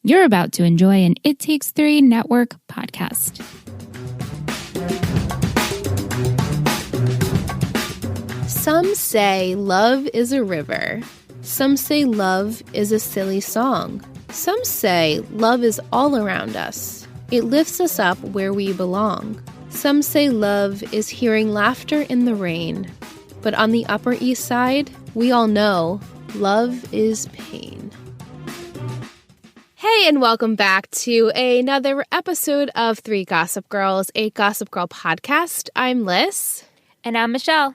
You're about to enjoy an It Takes Three Network podcast. Some say love is a river. Some say love is a silly song. Some say love is all around us. It lifts us up where we belong. Some say love is hearing laughter in the rain. But on the Upper East Side, we all know love is pain. Hey, and welcome back to another episode of Three Gossip Girls, a Gossip Girl podcast. I'm Liz. And I'm Michelle.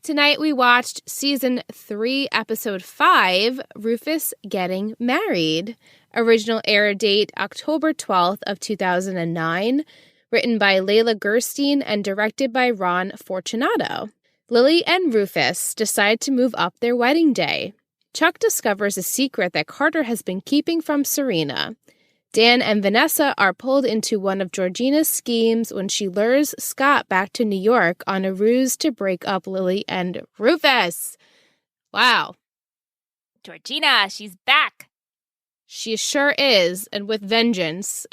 Tonight we watched Season 3, Episode 5, Rufus Getting Married. Original air date October 12th of 2009. Written by Layla Gerstein and directed by Ron Fortunato. Lily and Rufus decide to move up their wedding day. Chuck discovers a secret that Carter has been keeping from Serena. Dan and Vanessa are pulled into one of Georgina's schemes when she lures Scott back to New York on a ruse to break up Lily and Rufus. Wow. Georgina, she's back. She sure is, and with vengeance.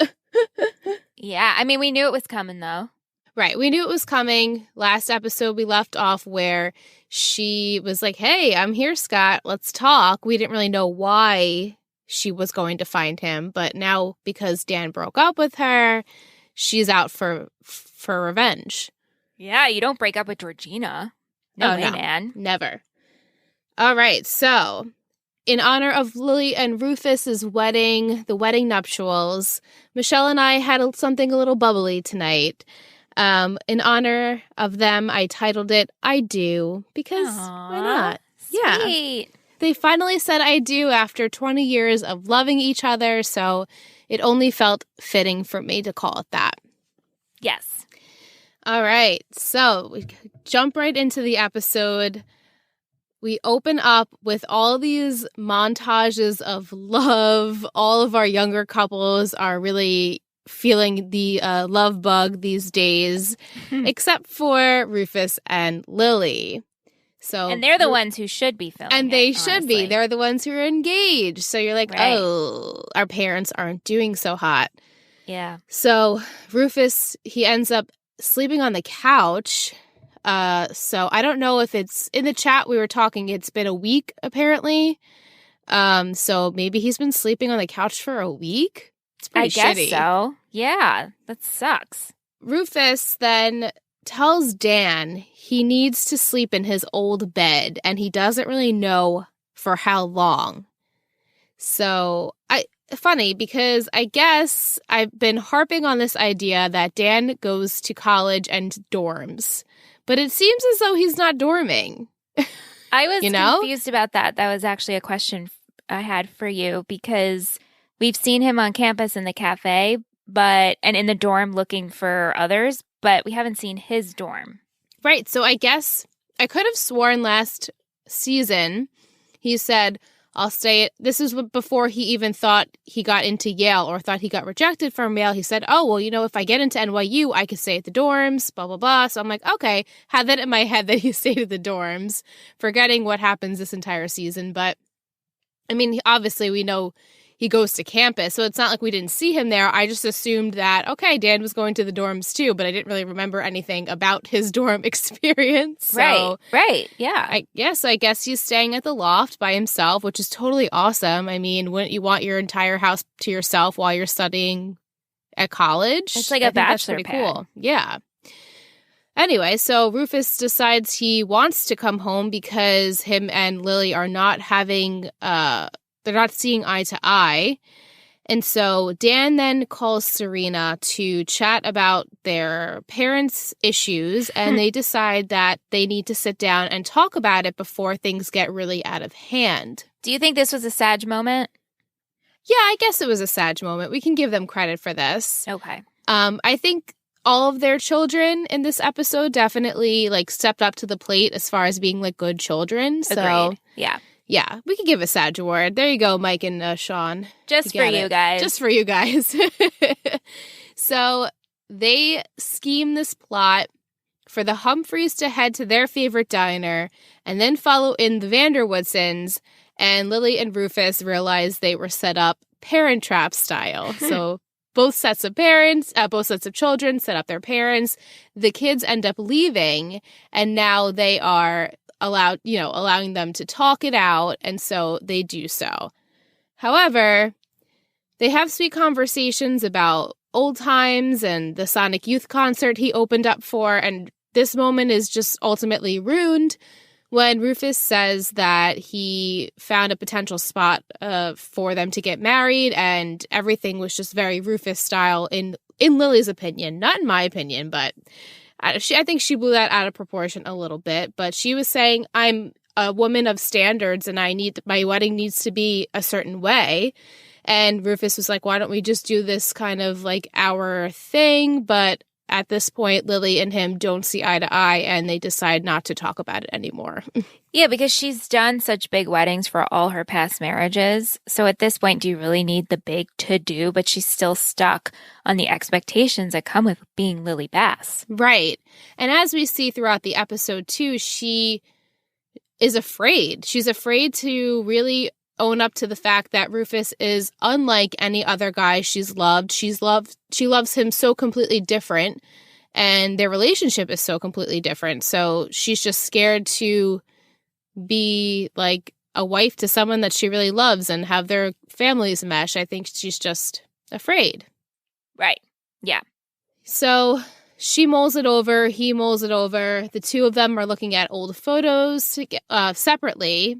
Yeah, I mean, we knew it was coming, though. Right, we knew it was coming. Last episode, we left off where she was like, hey, I'm here, Scott. Let's talk. We didn't really know why she was going to find him. But now, because Dan broke up with her, she's out for revenge. Yeah, you don't break up with Georgina. No way, man. Never. All right, so in honor of Lily and Rufus's wedding, the wedding nuptials, Michelle and I had something a little bubbly tonight. In honor of them, I titled it I Do, because why not? Sweet. Yeah. They finally said I do after 20 years of loving each other, so it only felt fitting for me to call it that. Yes. All right, so we jump right into the episode. We open up with all these montages of love. All of our younger couples are really feeling the love bug these days, except for Rufus and Lily. And they're the ones who should be feeling and they should be. They're the ones who are engaged. So you're like, right. Oh, our parents aren't doing so hot. Yeah. So Rufus, he ends up sleeping on the couch. So I don't know if it's in the chat we were talking, it's been a week apparently. So maybe he's been sleeping on the couch for a week. It's pretty shitty. I guess so. Yeah, that sucks. Rufus then tells Dan he needs to sleep in his old bed, and he doesn't really know for how long. So, funny, because I guess I've been harping on this idea that Dan goes to college and dorms, but it seems as though he's not dorming. I was confused about that. That was actually a question I had for you, because we've seen him on campus in the cafe, and in the dorm looking for others, but we haven't seen his dorm. Right. So I guess I could have sworn last season he said, I'll stay. This is before he even thought he got into Yale or thought he got rejected from Yale. He said, oh, well, if I get into NYU, I could stay at the dorms, blah, blah, blah. So I'm like, okay, had that in my head that he stayed at the dorms, forgetting what happens this entire season. But I mean, obviously we know he goes to campus, so it's not like we didn't see him there. I just assumed that, okay, Dan was going to the dorms too, but I didn't really remember anything about his dorm experience. So right, yeah. I guess he's staying at the loft by himself, which is totally awesome. I mean, wouldn't you want your entire house to yourself while you're studying at college? It's like a bachelor that's pretty pad. cool. Yeah. Anyway, so Rufus decides he wants to come home because him and Lily are not having they're not seeing eye to eye. And so Dan then calls Serena to chat about their parents' issues, and they decide that they need to sit down and talk about it before things get really out of hand. Do you think this was a Sag moment? Yeah, I guess it was a Sag moment. We can give them credit for this. Okay. I think all of their children in this episode definitely stepped up to the plate as far as being good children. So agreed. Yeah. Yeah, we could give a Sag award. There you go, Mike and Sean. Just for you guys. Just for you guys. So they scheme this plot for the Humphreys to head to their favorite diner and then follow in the Vanderwoodsons And Lily and Rufus realized they were set up Parent Trap style. So both sets of children set up their parents. The kids end up leaving, and now they are allowing them to talk it out, and so they do so. However, they have sweet conversations about old times and the Sonic Youth concert he opened up for, and this moment is just ultimately ruined when Rufus says that he found a potential spot for them to get married, and everything was just very Rufus style in Lily's opinion. Not in my opinion, but I think she blew that out of proportion a little bit. But she was saying, I'm a woman of standards and my wedding needs to be a certain way. And Rufus was like, why don't we just do this kind of like our thing? But at this point, Lily and him don't see eye to eye, and they decide not to talk about it anymore. Yeah, because she's done such big weddings for all her past marriages. So at this point, do you really need the big to-do? But she's still stuck on the expectations that come with being Lily Bass. Right. And as we see throughout the episode, too, she is afraid. She's afraid to really own up to the fact that Rufus is unlike any other guy she's loved. She loves him so completely different, and their relationship is so completely different. So she's just scared to be like a wife to someone that she really loves and have their families mesh. I think she's just afraid. Right. Yeah. So she mulls it over. He mulls it over. The two of them are looking at old photos separately.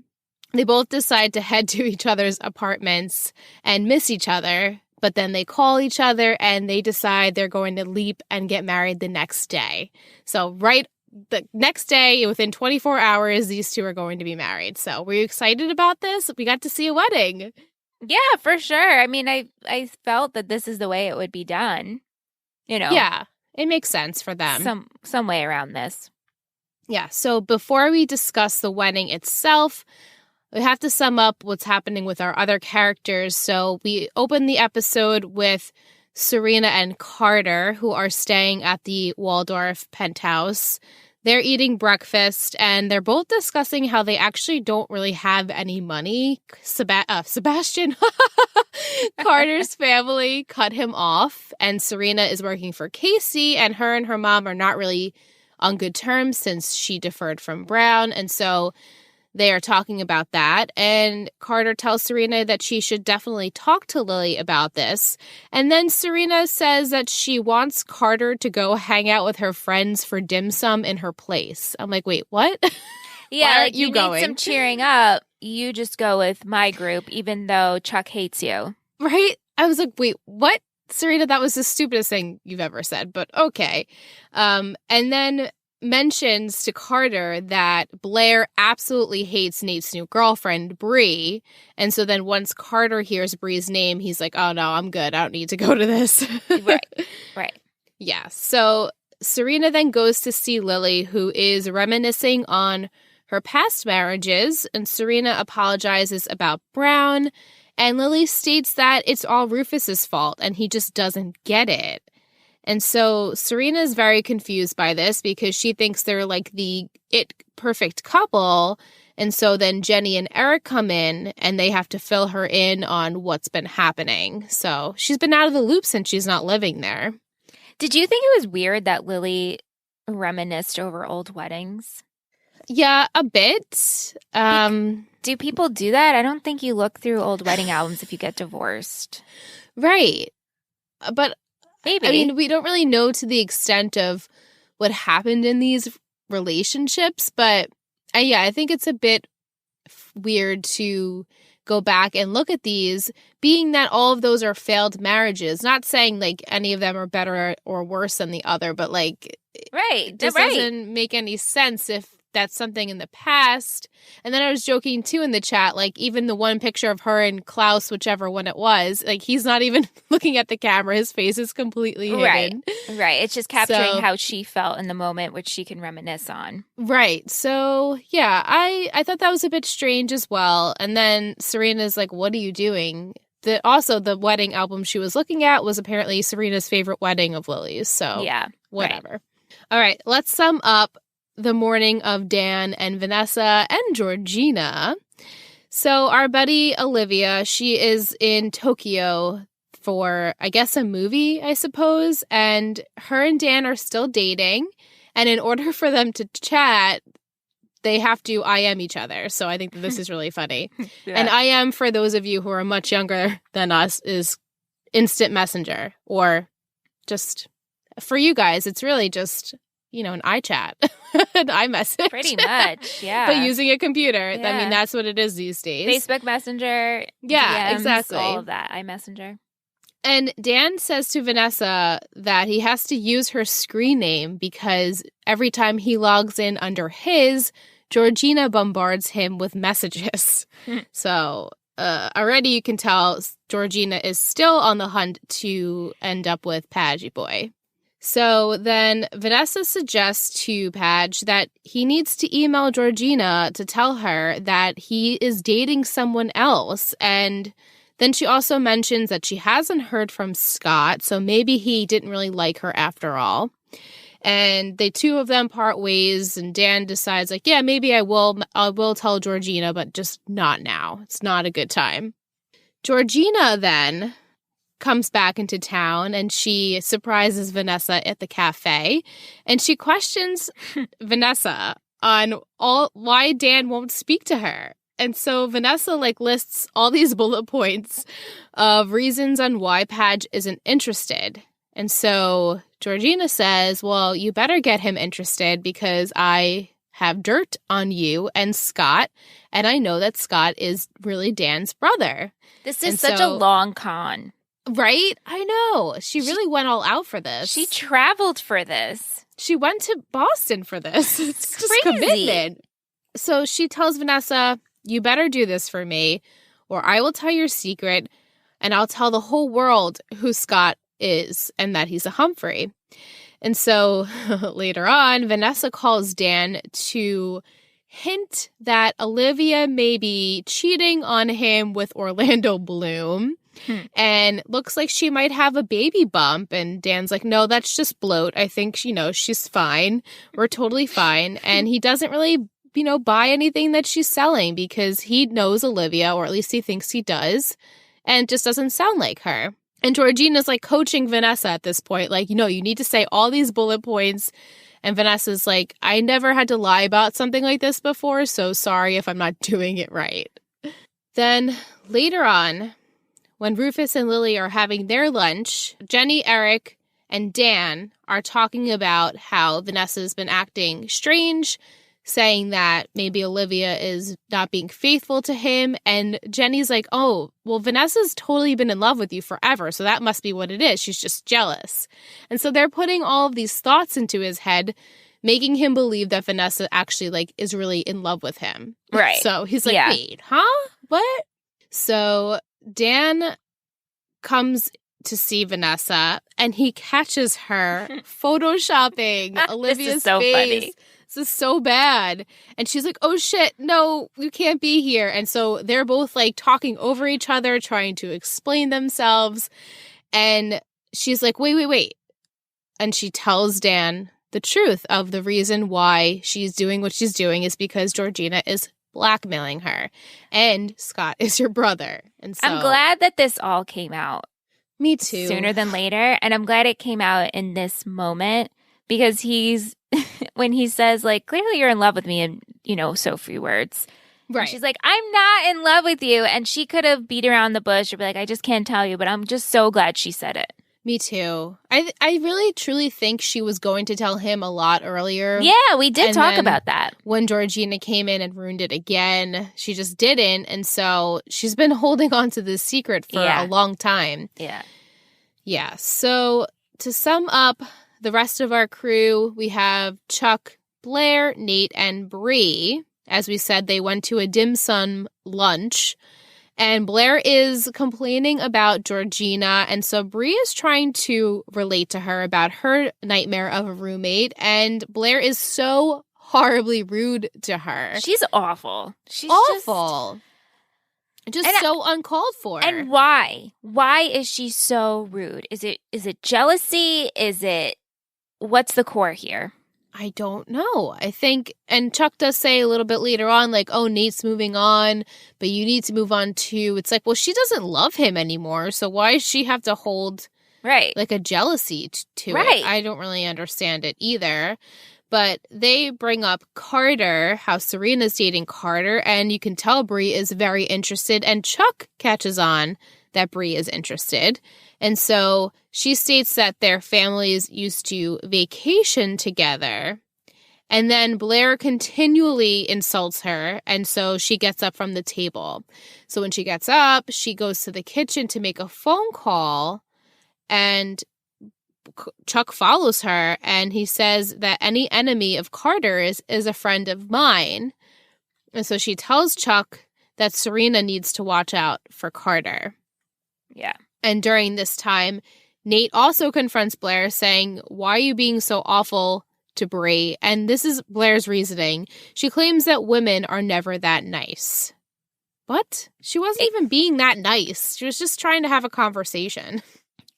They both decide to head to each other's apartments and miss each other, but then they call each other and they decide they're going to leap and get married the next day. So right the next day, within 24 hours, these two are going to be married. So were you excited about this? We got to see a wedding. Yeah, for sure. I mean, I felt that this is the way it would be done. Yeah, it makes sense for them. Some way around this. Yeah, so before we discuss the wedding itself, we have to sum up what's happening with our other characters. So we open the episode with Serena and Carter, who are staying at the Waldorf penthouse. They're eating breakfast, and they're both discussing how they actually don't really have any money. Sebastian, Carter's family cut him off, and Serena is working for Casey, and her mom are not really on good terms since she deferred from Brown, and so they are talking about that, and Carter tells Serena that she should definitely talk to Lily about this. And then Serena says that she wants Carter to go hang out with her friends for dim sum in her place. I'm like, wait, what? Yeah, why aren't you going? Need some cheering up. You just go with my group, even though Chuck hates you. Right? I was like, wait, what? Serena, that was the stupidest thing you've ever said, but okay. And then mentions to Carter that Blair absolutely hates Nate's new girlfriend, Bree. And so then once Carter hears Bree's name, he's like, oh no, I'm good. I don't need to go to this. Right. Yeah. So Serena then goes to see Lily, who is reminiscing on her past marriages. And Serena apologizes about Brown. And Lily states that it's all Rufus's fault and he just doesn't get it. And so Serena is very confused by this because she thinks they're like the perfect couple. And so then Jenny and Eric come in and they have to fill her in on what's been happening. So she's been out of the loop since she's not living there. Did you think it was weird that Lily reminisced over old weddings? Yeah, a bit. Do people do that? I don't think you look through old wedding albums if you get divorced. Right. But maybe. I mean, we don't really know to the extent of what happened in these relationships, but I think it's a bit weird to go back and look at these, being that all of those are failed marriages. Not saying like any of them are better or worse than the other, but like, right, this doesn't make any sense if that's something in the past. And then I was joking too in the chat, like even the one picture of her and Klaus, whichever one it was, like he's not even looking at the camera. His face is completely hidden. Right. It's just capturing how she felt in the moment, which she can reminisce on. Right. So yeah, I thought that was a bit strange as well. And then Serena's like, what are you doing? Also, the wedding album she was looking at was apparently Serena's favorite wedding of Lily's. So yeah, whatever. Right. All right, let's sum up the morning of Dan and Vanessa and Georgina. So our buddy Olivia, she is in Tokyo for, I guess, a movie, I suppose. And her and Dan are still dating. And in order for them to chat, they have to IM each other. So I think that this is really funny. Yeah. And IM, for those of you who are much younger than us, is instant messenger. Or just, for you guys, it's really just, an iChat, an iMessage. Pretty much, yeah. But using a computer. Yeah. I mean, that's what it is these days. Facebook Messenger. Yeah, DMs, exactly. All of that, iMessenger. And Dan says to Vanessa that he has to use her screen name because every time he logs in under his, Georgina bombards him with messages. So already you can tell Georgina is still on the hunt to end up with Padgy Boy. So then Vanessa suggests to Padge that he needs to email Georgina to tell her that he is dating someone else. And then she also mentions that she hasn't heard from Scott, so maybe he didn't really like her after all. And the two of them part ways, and Dan decides, like, yeah, maybe I will tell Georgina, but just not now. It's not a good time. Georgina then comes back into town, and she surprises Vanessa at the cafe, and she questions Vanessa on why Dan won't speak to her. And so Vanessa lists all these bullet points of reasons on why Padge isn't interested. And so Georgina says, well, you better get him interested because I have dirt on you and Scott, and I know that Scott is really Dan's brother. This is such a long con. Right? I know. She really went all out for this. She traveled for this. She went to Boston for this. It's just commitment. So she tells Vanessa, you better do this for me, or I will tell your secret, and I'll tell the whole world who Scott is and that he's a Humphrey. And so later on, Vanessa calls Dan to hint that Olivia may be cheating on him with Orlando Bloom. And looks like she might have a baby bump. And Dan's like, no, that's just bloat. I think, she's fine. We're totally fine. And he doesn't really, buy anything that she's selling because he knows Olivia, or at least he thinks he does, and just doesn't sound like her. And Georgina's coaching Vanessa at this point, you need to say all these bullet points. And Vanessa's like, I never had to lie about something like this before, so sorry if I'm not doing it right. Then later on, when Rufus and Lily are having their lunch, Jenny, Eric, and Dan are talking about how Vanessa's been acting strange, saying that maybe Olivia is not being faithful to him. And Jenny's like, oh, well, Vanessa's totally been in love with you forever, so that must be what it is. She's just jealous. And so they're putting all of these thoughts into his head, making him believe that Vanessa actually, is really in love with him. Right. So he's like, wait, huh? What? So Dan comes to see Vanessa, and he catches her photoshopping Olivia's so face. Funny. This is so bad. And she's like, oh shit, no, you can't be here. And so they're both talking over each other, trying to explain themselves. And she's like, wait. And she tells Dan the truth of the reason why she's doing what she's doing is because Georgina is blackmailing her. And Scott is your brother. And so I'm glad that this all came out. Me too. Sooner than later. And I'm glad it came out in this moment because when he says, clearly you're in love with me in, so few words. Right. And she's like, I'm not in love with you. And she could have beat around the bush or be like, I just can't tell you. But I'm just so glad she said it. Me too. I really, truly think she was going to tell him a lot earlier. Yeah, we did talk about that. When Georgina came in and ruined it again, she just didn't. And so she's been holding on to this secret for a long time. Yeah. Yeah. So to sum up the rest of our crew, we have Chuck, Blair, Nate, and Bree. As we said, they went to a dim sum lunch. And Blair is complaining about Georgina, and so Bree is trying to relate to her about her nightmare of a roommate, and Blair is so horribly rude to her. She's awful. She's awful. Just so uncalled for. And why? Why is she so rude? Is it jealousy? What's the core here? I don't know. I think, and Chuck does say a little bit later on, like, oh, Nate's moving on, but you need to move on too. It's like, well, she doesn't love him anymore, so why does she have to hold, like, a jealousy to it? I don't really understand it either. But they bring up Carter, how Serena's dating Carter, and you can tell Bree is very interested, and Chuck catches on that Bree is interested. And so she states that their families used to vacation together. And then Blair continually insults her, and so she gets up from the table. So when she gets up, she goes to the kitchen to make a phone call, and Chuck follows her, and he says that any enemy of Carter's is a friend of mine. And so she tells Chuck that Serena needs to watch out for Carter. Yeah. And during this time, Nate also confronts Blair, saying, why are you being so awful to Bree? And this is Blair's reasoning. She claims that women are never that nice. But she wasn't even being that nice. She was just trying to have a conversation.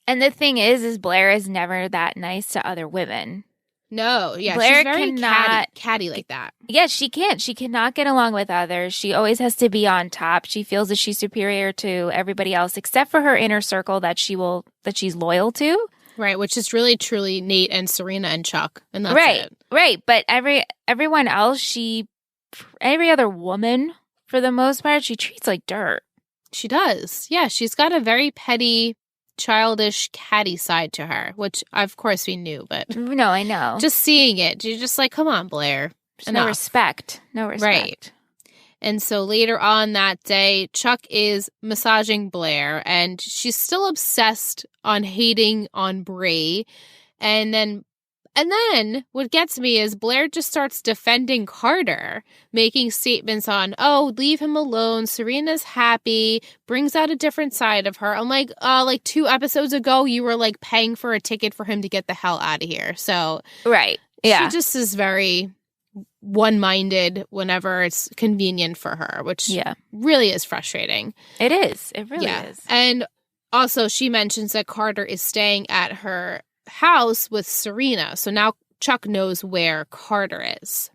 And the thing is Blair is never that nice to other women. No, yeah, Blair she's very catty like that. Yeah, she can't. She cannot get along with others. She always has to be on top. She feels that she's superior to everybody else, except for her inner circle that she's loyal to. Right, which is really truly Nate and Serena and Chuck, and that's it. Right. But everyone else, every other woman, for the most part, she treats like dirt. She does. Yeah, she's got a very petty, childish, catty side to her, which of course we knew, but no, I know. Just seeing it, you're just like, come on, Blair. No respect. Right. And so later on that day, Chuck is massaging Blair, and she's still obsessed on hating on Bree. And then what gets me is Blair just starts defending Carter, making statements on, oh, leave him alone. Serena's happy, brings out a different side of her. I'm like 2 episodes ago, you were like paying for a ticket for him to get the hell out of here. So right. Yeah. She just is very one-minded whenever it's convenient for her, which really is frustrating. It is. It really is. And also she mentions that Carter is staying at her house with Serena. So now Chuck knows where Carter is.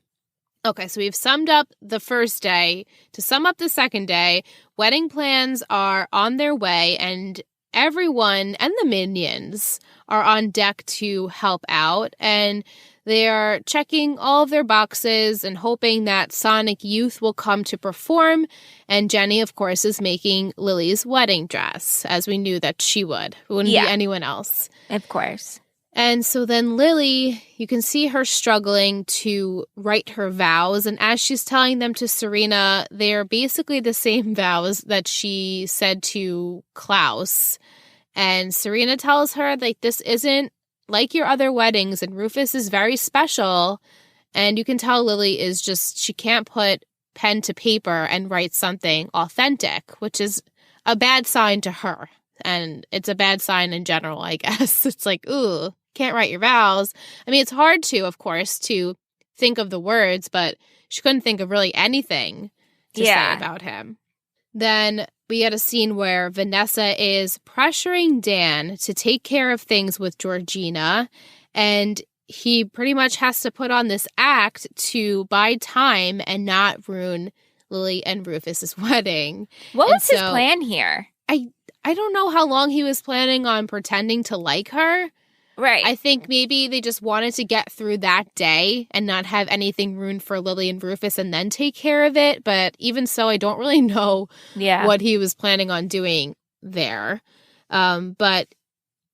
Okay, so we've summed up the first day. To sum up the second day, wedding plans are on their way, and everyone and the minions are on deck to help out, and they are checking all of their boxes and hoping that Sonic Youth will come to perform. And Jenny, of course, is making Lily's wedding dress, as we knew that she would. It wouldn't be anyone else. Of course. And so then Lily, you can see her struggling to write her vows. And as she's telling them to Serena, they are basically the same vows that she said to Klaus. And Serena tells her, like, this isn't like your other weddings, and Rufus is very special. And you can tell Lily is just, she can't put pen to paper and write something authentic, which is a bad sign to her. And it's a bad sign in general, I guess. It's like, ooh, can't write your vows. I mean, it's hard to, of course, to think of the words, but she couldn't think of really anything to say about him. Then we had a scene where Vanessa is pressuring Dan to take care of things with Georgina, and he pretty much has to put on this act to buy time and not ruin Lily and Rufus's wedding. What was his plan here? I don't know how long he was planning on pretending to like her. Right. I think maybe they just wanted to get through that day and not have anything ruined for Lily and Rufus and then take care of it. But even so, I don't really know what he was planning on doing there. But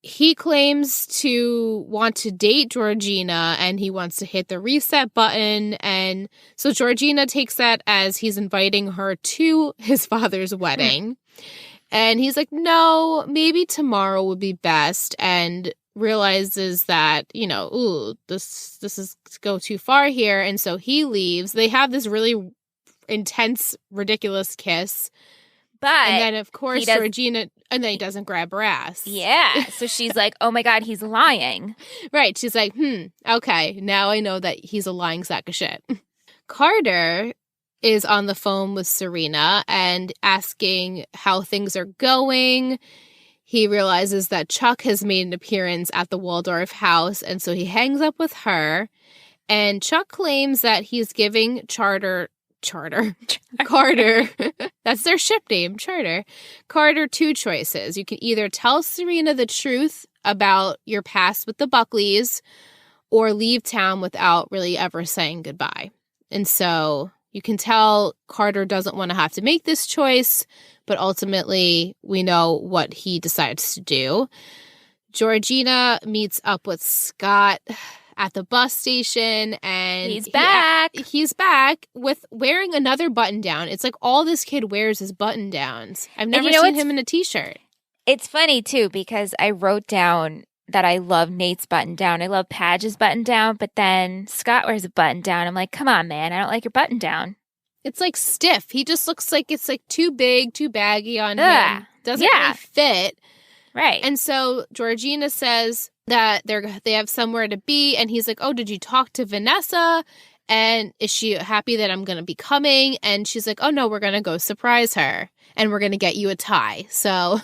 he claims to want to date Georgina, and he wants to hit the reset button. And so Georgina takes that as he's inviting her to his father's wedding. And he's like, no, maybe tomorrow would be best. And realizes that, this is go too far here. And so he leaves. They have this really intense, ridiculous kiss. And then, of course, Georgina, and then he doesn't grab her ass. Yeah. So she's like, oh my God, he's lying. Right. She's like, okay, now I know that he's a lying sack of shit. Carter is on the phone with Serena and asking how things are going. He realizes that Chuck has made an appearance at the Waldorf house, and so he hangs up with her. And Chuck claims that he's giving Carter, that's their ship name, Charter, Carter 2 choices. You can either tell Serena the truth about your past with the Buckleys or leave town without really ever saying goodbye. And so you can tell Carter doesn't want to have to make this choice, but ultimately we know what he decides to do. Georgina meets up with Scott at the bus station, and he's back. He's back with wearing another button down. It's like all this kid wears is button downs. I've never seen him in a t-shirt. It's funny too, because I wrote down that I love Nate's button down. I love Padge's button down, but then Scott wears a button down. I'm like, come on, man, I don't like your button down. It's like stiff. He just looks like it's like too big, too baggy on him. Doesn't really fit. Right. And so Georgina says that they have somewhere to be, and he's like, oh, did you talk to Vanessa? And is she happy that I'm going to be coming? And she's like, oh, no, we're going to go surprise her, and we're going to get you a tie. So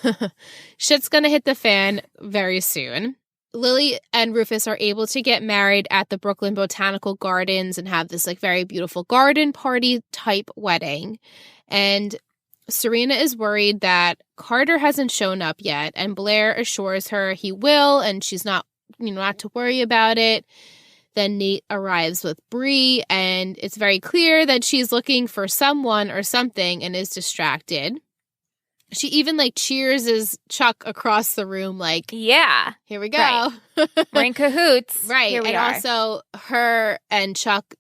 shit's going to hit the fan very soon. Lily and Rufus are able to get married at the Brooklyn Botanical Gardens and have this like very beautiful garden party type wedding. And Serena is worried that Carter hasn't shown up yet, and Blair assures her he will, and she's not to worry about it. Then Nate arrives with Bree, and it's very clear that she's looking for someone or something and is distracted. She even cheers Chuck across the room, yeah, here we go. Right. We're in cahoots. Right. Here we are. Also, her and Chuck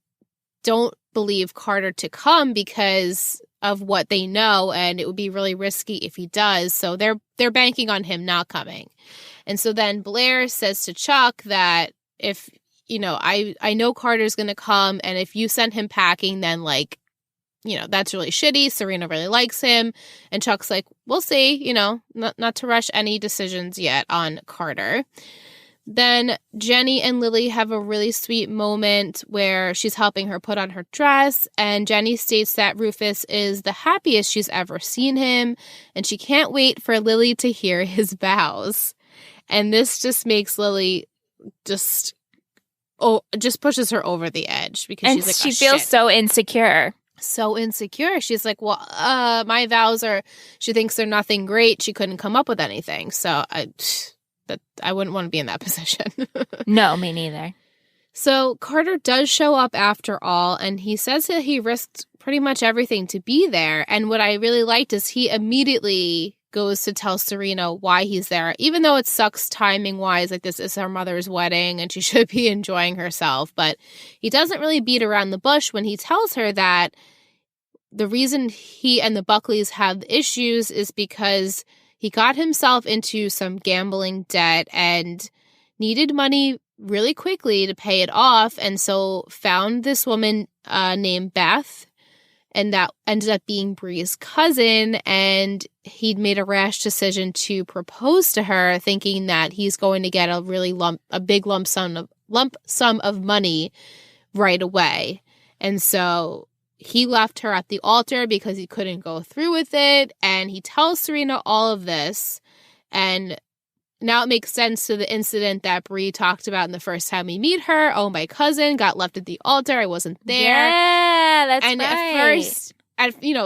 don't believe Carter to come because of what they know, and it would be really risky if he does. So they're banking on him not coming. And so then Blair says to Chuck that if, I know Carter's going to come, and if you send him packing, then that's really shitty. Serena really likes him. And Chuck's like, we'll see, not to rush any decisions yet on Carter. Then Jenny and Lily have a really sweet moment where she's helping her put on her dress, and Jenny states that Rufus is the happiest she's ever seen him, and she can't wait for Lily to hear his vows. And this just makes Lily just pushes her over the edge, because she's like, she feels so insecure. So insecure. She's like, well, my vows are, she thinks they're nothing great. She couldn't come up with anything. So I wouldn't want to be in that position. No, me neither. So Carter does show up after all, and he says that he risked pretty much everything to be there. And what I really liked is he immediately goes to tell Serena why he's there, even though it sucks timing-wise, this is her mother's wedding and she should be enjoying herself. But he doesn't really beat around the bush when he tells her that the reason he and the Buckleys have issues is because he got himself into some gambling debt and needed money really quickly to pay it off, and so found this woman named Beth, and that ended up being Bree's cousin, and he'd made a rash decision to propose to her, thinking that he's going to get a big lump sum of money right away. And so he left her at the altar because he couldn't go through with it, and he tells Serena all of this, and now it makes sense to the incident that Bree talked about in the first time we meet her. Oh, my cousin got left at the altar. I wasn't there. Yeah, that's right. And at first,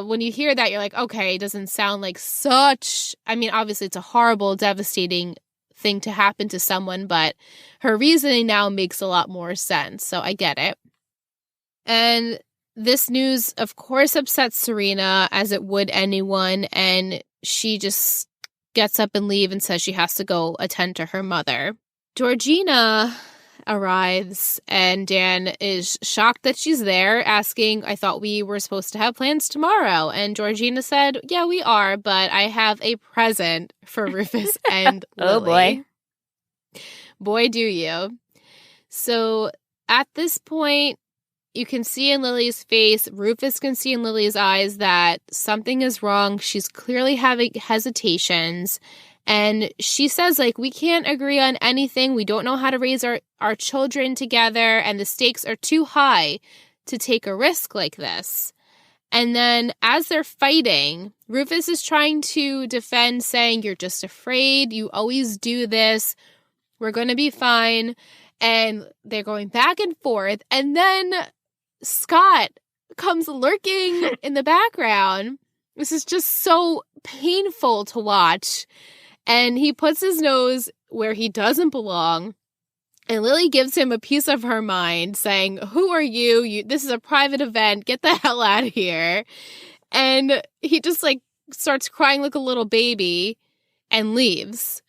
when you hear that, you're like, okay, it doesn't sound like such... I mean, obviously, it's a horrible, devastating thing to happen to someone, but her reasoning now makes a lot more sense, so I get it. And this news, of course, upsets Serena, as it would anyone, and she just gets up and leaves and says she has to go attend to her mother. Georgina arrives, and Dan is shocked that she's there, asking, I thought we were supposed to have plans tomorrow. And Georgina said, yeah, we are, but I have a present for Rufus and Lily. Oh, boy. Boy, do you. So at this point, you can see in Lily's face, Rufus can see in Lily's eyes that something is wrong. She's clearly having hesitations. And she says, we can't agree on anything. We don't know how to raise our children together. And the stakes are too high to take a risk like this. And then as they're fighting, Rufus is trying to defend, saying, you're just afraid. You always do this. We're going to be fine. And they're going back and forth. And then Scott comes lurking in the background. This is just so painful to watch. And he puts his nose where he doesn't belong. And Lily gives him a piece of her mind saying, who are you? This is a private event. Get the hell out of here. And he just like starts crying like a little baby and leaves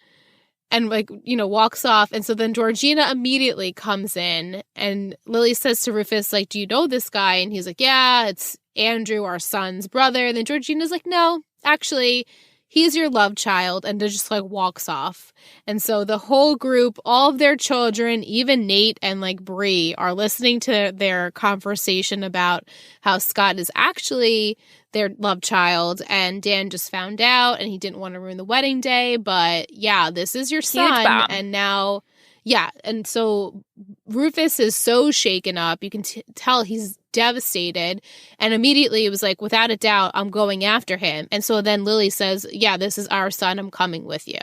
and like, walks off. And so then Georgina immediately comes in and Lily says to Rufus, like, do you know this guy? And he's like, yeah, it's Andrew, our son's brother. And then Georgina's like, no, actually, he's your love child, and just like walks off. And so the whole group, all of their children, even Nate and like Bree, are listening to their conversation about how Scott is actually their love child, and Dan just found out and he didn't want to ruin the wedding day, but yeah, this is your son. And now, yeah, and so Rufus is so shaken up. You can tell he's devastated. And immediately it was like, without a doubt, I'm going after him. And so then Lily says, yeah, this is our son. I'm coming with you.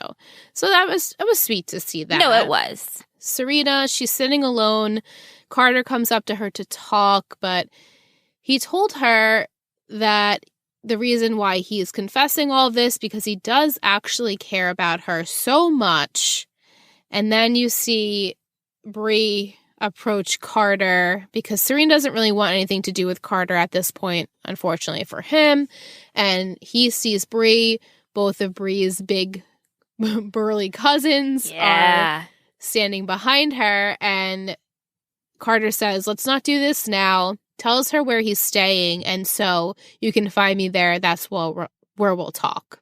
So it was sweet to see that. No, it was. Serena, she's sitting alone. Carter comes up to her to talk, but he told her that the reason why he is confessing all of this because he does actually care about her so much. And then you see Bree approach Carter because Serena doesn't really want anything to do with Carter at this point, unfortunately for him. And he sees Bree. Both of Bree's big burly cousins are standing behind her. And Carter says, let's not do this now. Tells her where he's staying. And so you can find me there. That's where we'll talk.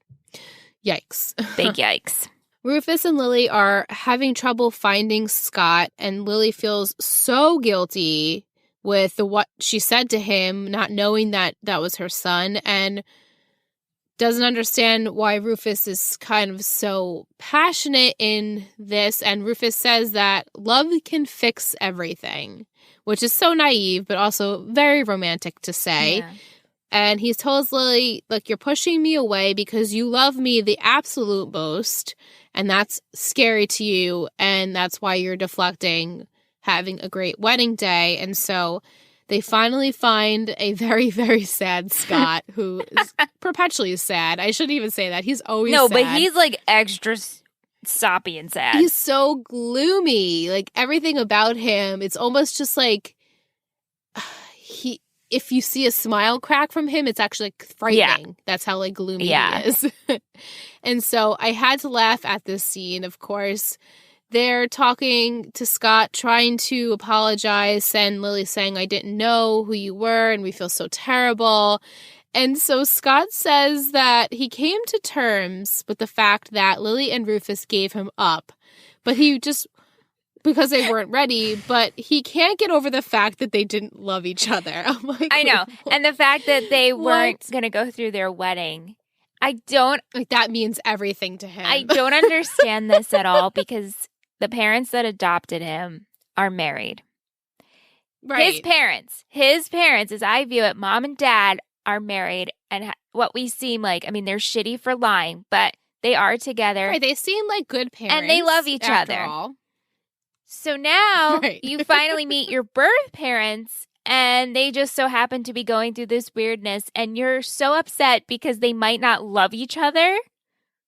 Yikes. Big yikes. Rufus and Lily are having trouble finding Scott, and Lily feels so guilty with what she said to him, not knowing that that was her son, and doesn't understand why Rufus is kind of so passionate in this. And Rufus says that love can fix everything, which is so naive, but also very romantic to say. Yeah. And he tells Lily, look, you're pushing me away because you love me the absolute most. And that's scary to you. And that's why you're deflecting having a great wedding day. And so they finally find a very, very sad Scott who is perpetually sad. I shouldn't even say that. He's always sad. But he's like extra soppy and sad. He's so gloomy. Like everything about him, it's almost just like if you see a smile crack from him, it's actually like frightening. Yeah. That's how like gloomy he is. And so I had to laugh at this scene, of course. They're talking to Scott, trying to apologize, and Lily saying, I didn't know who you were, and we feel so terrible. And so Scott says that he came to terms with the fact that Lily and Rufus gave him up. But he just... because they weren't ready, but he can't get over the fact that they didn't love each other. I'm like, I know. And the fact that they weren't going to go through their wedding. I don't... like, that means everything to him. I don't understand this at all because the parents that adopted him are married. Right. His parents, as I view it, mom and dad are married. And what we seem like, I mean, they're shitty for lying, but they are together. Right. They seem like good parents. And they love each other. All. So now you finally meet your birth parents and they just so happen to be going through this weirdness and you're so upset because they might not love each other.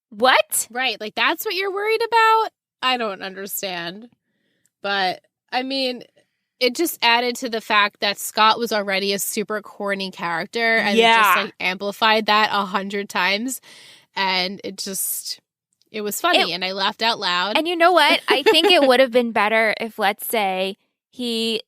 What? Right. Like that's what you're worried about? I don't understand. But I mean, it just added to the fact that Scott was already a super corny character and it just like amplified that 100 times. And it was funny, and I laughed out loud. And you know what? I think it would have been better if, let's say, he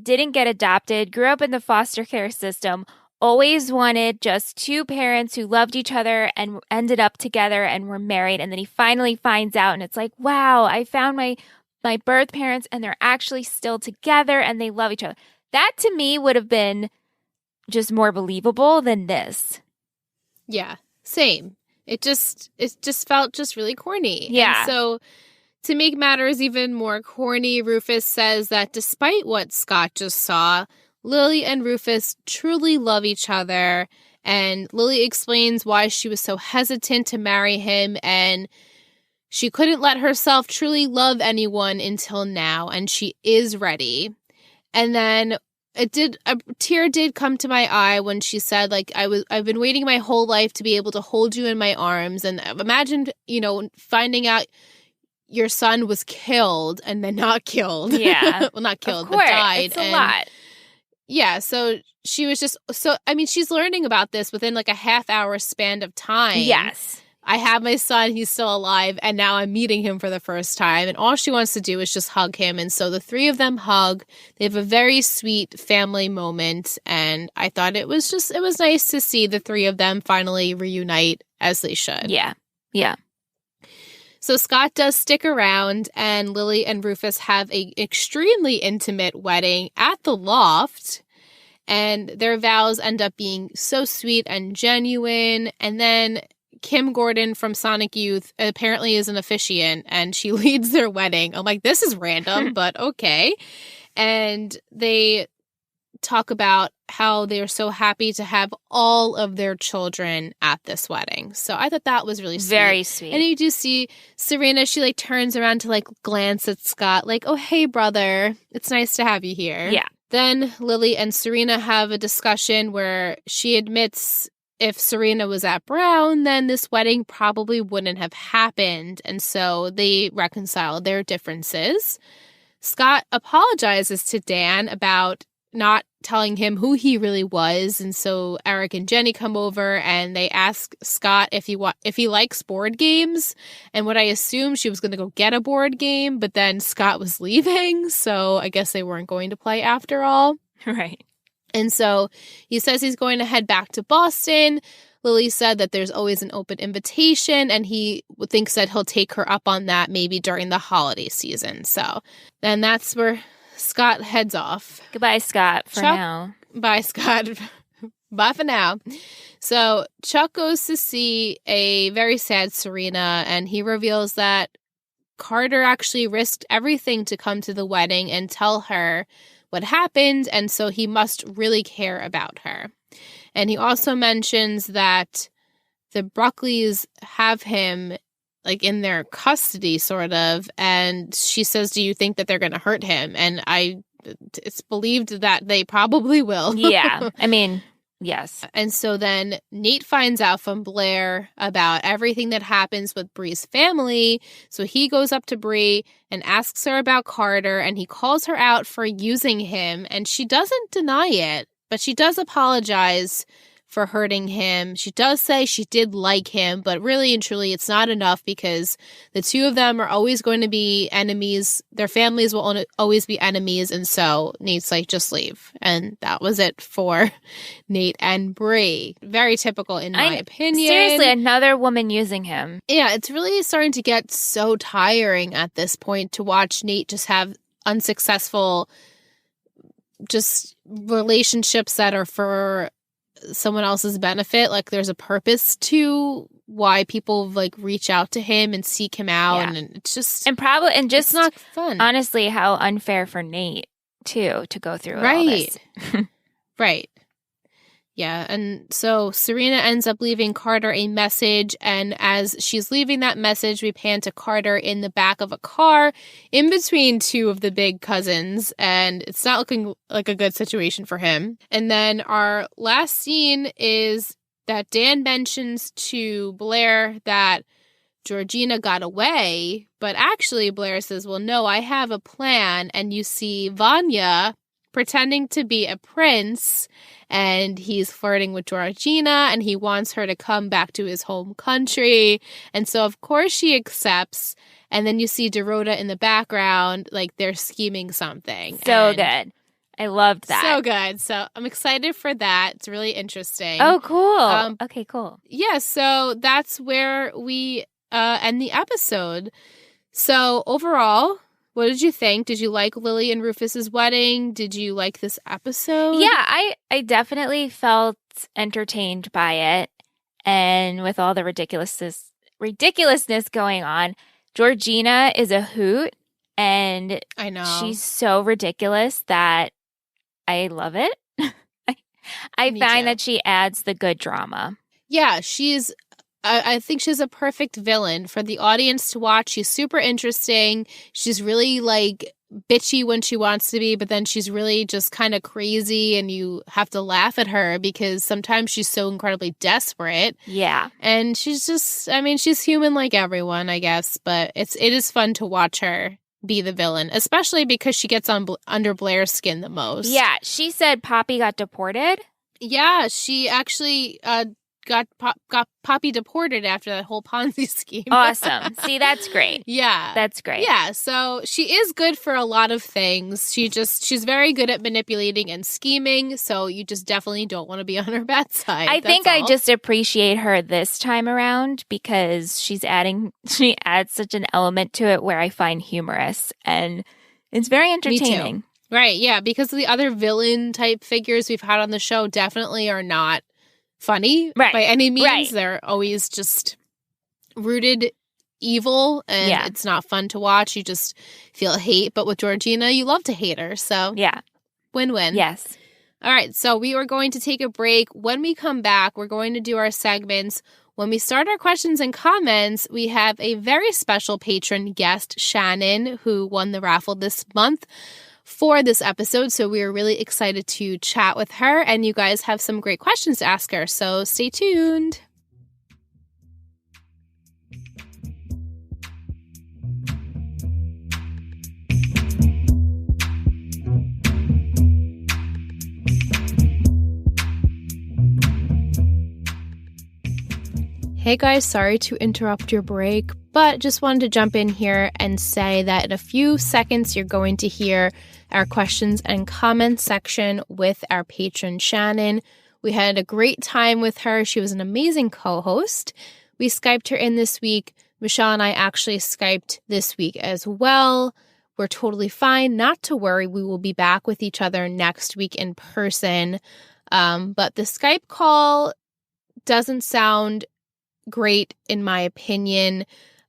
didn't get adopted, grew up in the foster care system, always wanted just two parents who loved each other and ended up together and were married. And then he finally finds out, and it's like, wow, I found my birth parents, and they're actually still together, and they love each other. That, to me, would have been just more believable than this. Yeah, same. It just felt just really corny. Yeah. And so to make matters even more corny, Rufus says that despite what Scott just saw, Lily and Rufus truly love each other. And Lily explains why she was so hesitant to marry him. And She couldn't let herself truly love anyone until now, and she is ready. And then a tear did come to my eye when she said, like, I've been waiting my whole life to be able to hold you in my arms. And imagine, finding out your son was killed and then not killed. Yeah. Well, not killed, of course. But died. It's a lot. Yeah. So she was just she's learning about this within like a half-hour span of time. Yes. I have my son, he's still alive, and now I'm meeting him for the first time. And all she wants to do is just hug him. And so the three of them hug. They have a very sweet family moment. And I thought it was nice to see the three of them finally reunite as they should. Yeah. Yeah. So Scott does stick around, and Lily and Rufus have an extremely intimate wedding at the loft. And their vows end up being so sweet and genuine. And then Kim Gordon from Sonic Youth apparently is an officiant, and she leads their wedding. I'm like, this is random, but okay. And they talk about how they're so happy to have all of their children at this wedding. So I thought that was really sweet. Very sweet. And you do see Serena, she like turns around to like glance at Scott, like, oh, hey, brother, it's nice to have you here. Yeah. Then Lily and Serena have a discussion where she admits if Serena was at Brown, then this wedding probably wouldn't have happened. And so they reconcile their differences. Scott apologizes to Dan about not telling him who he really was. And so Eric and Jenny come over and they ask Scott if he likes board games. And what I assumed she was going to go get a board game, but then Scott was leaving. So I guess they weren't going to play after all. Right. And so he says he's going to head back to Boston. Lily said that there's always an open invitation, and he thinks that he'll take her up on that maybe during the holiday season. So then that's where Scott heads off. Goodbye, Scott, for now. Bye, Scott. Bye for now. So Chuck goes to see a very sad Serena, and he reveals that Carter actually risked everything to come to the wedding and tell her what happened, and so he must really care about her. And he also mentions that the Brockleys have him like in their custody, sort of, and she says, do you think that they're going to hurt him? And it's believed that they probably will. Yeah, I mean, yes. And so then Nate finds out from Blair about everything that happens with Bree's family. So he goes up to Bree and asks her about Carter, and he calls her out for using him. And she doesn't deny it, but she does apologize for hurting him. She does say she did like him, but really and truly it's not enough because the two of them are always going to be enemies. Their families will always be enemies. And so Nate's like, just leave. And that was it for Nate and Bree. Very typical in my opinion. Seriously, another woman using him. Yeah, it's really starting to get so tiring at this point to watch Nate just have unsuccessful just relationships that are for someone else's benefit. Like there's a purpose to why people like reach out to him and seek him out. Yeah. And it's just it's not fun. Honestly, how unfair for Nate too to go through all this. Right. Yeah. And so Serena ends up leaving Carter a message. And as she's leaving that message, we pan to Carter in the back of a car in between two of the big cousins. And it's not looking like a good situation for him. And then our last scene is that Dan mentions to Blair that Georgina got away. But actually, Blair says, well, no, I have a plan. And you see Vanya pretending to be a prince, and he's flirting with Georgina, and he wants her to come back to his home country. And so, of course, she accepts. And then you see Dorota in the background, like they're scheming something. So good. I loved that. So good. So I'm excited for that. It's really interesting. Oh, cool. Okay, cool. Yeah, so that's where we end the episode. So overall, what did you think? Did you like Lily and Rufus's wedding? Did you like this episode? Yeah, I definitely felt entertained by it. And with all the ridiculousness going on, Georgina is a hoot. And I know she's so ridiculous that I love it. I find that she adds the good drama. Yeah, I think she's a perfect villain for the audience to watch. She's super interesting. She's really like bitchy when she wants to be, but then she's really just kind of crazy and you have to laugh at her because sometimes she's so incredibly desperate. Yeah. And she's just, I mean, she's human like everyone, I guess, but it is fun to watch her be the villain, especially because she gets under Blair's skin the most. Yeah, she said Poppy got deported. Yeah, she actually got Poppy deported after that whole Ponzi scheme. Awesome. See, that's great. Yeah. That's great. Yeah, so she is good for a lot of things. She's very good at manipulating and scheming, so you just definitely don't want to be on her bad side. I think I just appreciate her this time around because she adds such an element to it where I find humorous, and it's very entertaining. Me too. Right, yeah, because the other villain type figures we've had on the show definitely are not funny by any means. Right. They're always just rooted evil, and it's not fun to watch. You just feel hate. But with Georgina, you love to hate her. So yeah, win-win. Yes. All right, so we are going to take a break. When we come back, we're going to do our segments. When we start our questions and comments, we have a very special patron guest, Shannon, who won the raffle this month for this episode. So we are really excited to chat with her, and you guys have some great questions to ask her. So stay tuned. Hey guys, sorry to interrupt your break, but just wanted to jump in here and say that in a few seconds you're going to hear our questions and comments section with our patron Shannon. We had a great time with her. She was an amazing co-host. We Skyped her in this week. Michelle and I actually Skyped this week as well. We're totally fine. Not to worry. We will be back with each other next week in person. But the Skype call doesn't sound great in my opinion.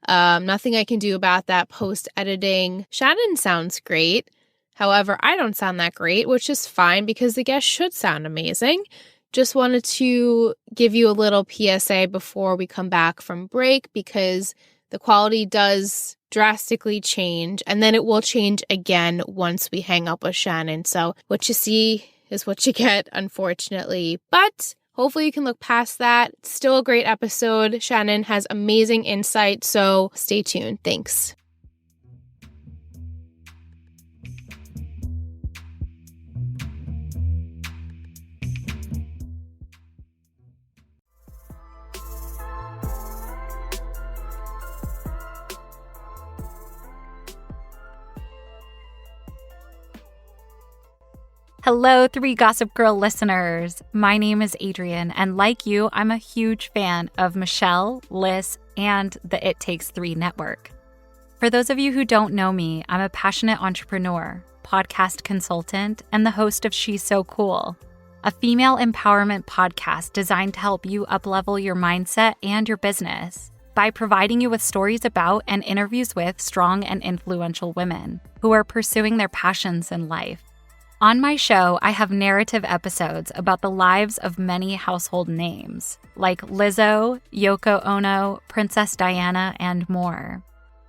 Nothing I can do about that post-editing. Shannon sounds great. However, I don't sound that great, which is fine because the guest should sound amazing. Just wanted to give you a little PSA before we come back from break because the quality does drastically change and then it will change again once we hang up with Shannon. So what you see is what you get, unfortunately. But hopefully you can look past that. It's still a great episode. Shannon has amazing insight, so stay tuned. Thanks. Hello, 3 Gossip Girl listeners. My name is Adrienne, and like you, I'm a huge fan of Michelle, Liz, and the It Takes 3 network. For those of you who don't know me, I'm a passionate entrepreneur, podcast consultant, and the host of She's So Cool, a female empowerment podcast designed to help you uplevel your mindset and your business by providing you with stories about and interviews with strong and influential women who are pursuing their passions in life. On my show, I have narrative episodes about the lives of many household names, like Lizzo, Yoko Ono, Princess Diana, and more.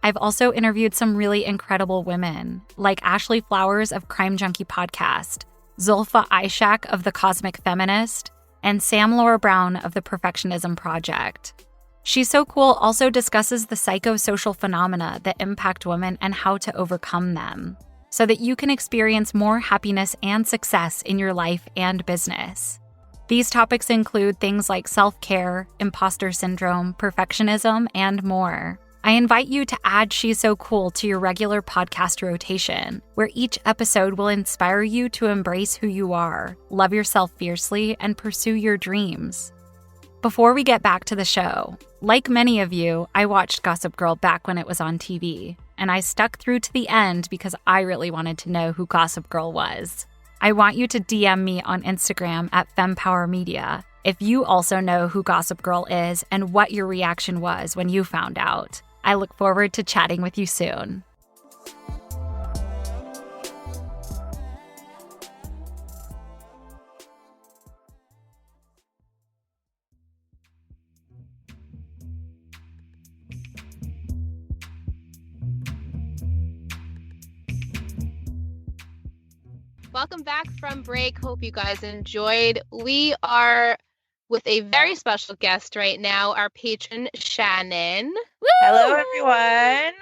I've also interviewed some really incredible women, like Ashley Flowers of Crime Junkie Podcast, Zulfa Ishak of The Cosmic Feminist, and Sam Laura Brown of The Perfectionism Project. She's So Cool also discusses the psychosocial phenomena that impact women and how to overcome them, so that you can experience more happiness and success in your life and business. These topics include things like self-care, imposter syndrome, perfectionism, and more. I invite you to add She's So Cool to your regular podcast rotation, where each episode will inspire you to embrace who you are, love yourself fiercely, and pursue your dreams. Before we get back to the show, like many of you, I watched Gossip Girl back when it was on TV, and I stuck through to the end because I really wanted to know who Gossip Girl was. I want you to DM me on Instagram at FemPowerMedia if you also know who Gossip Girl is and what your reaction was when you found out. I look forward to chatting with you soon. welcome back from break. Hope you guys enjoyed. We are with a very special guest right now, our patron, Shannon. Woo! Hello, everyone.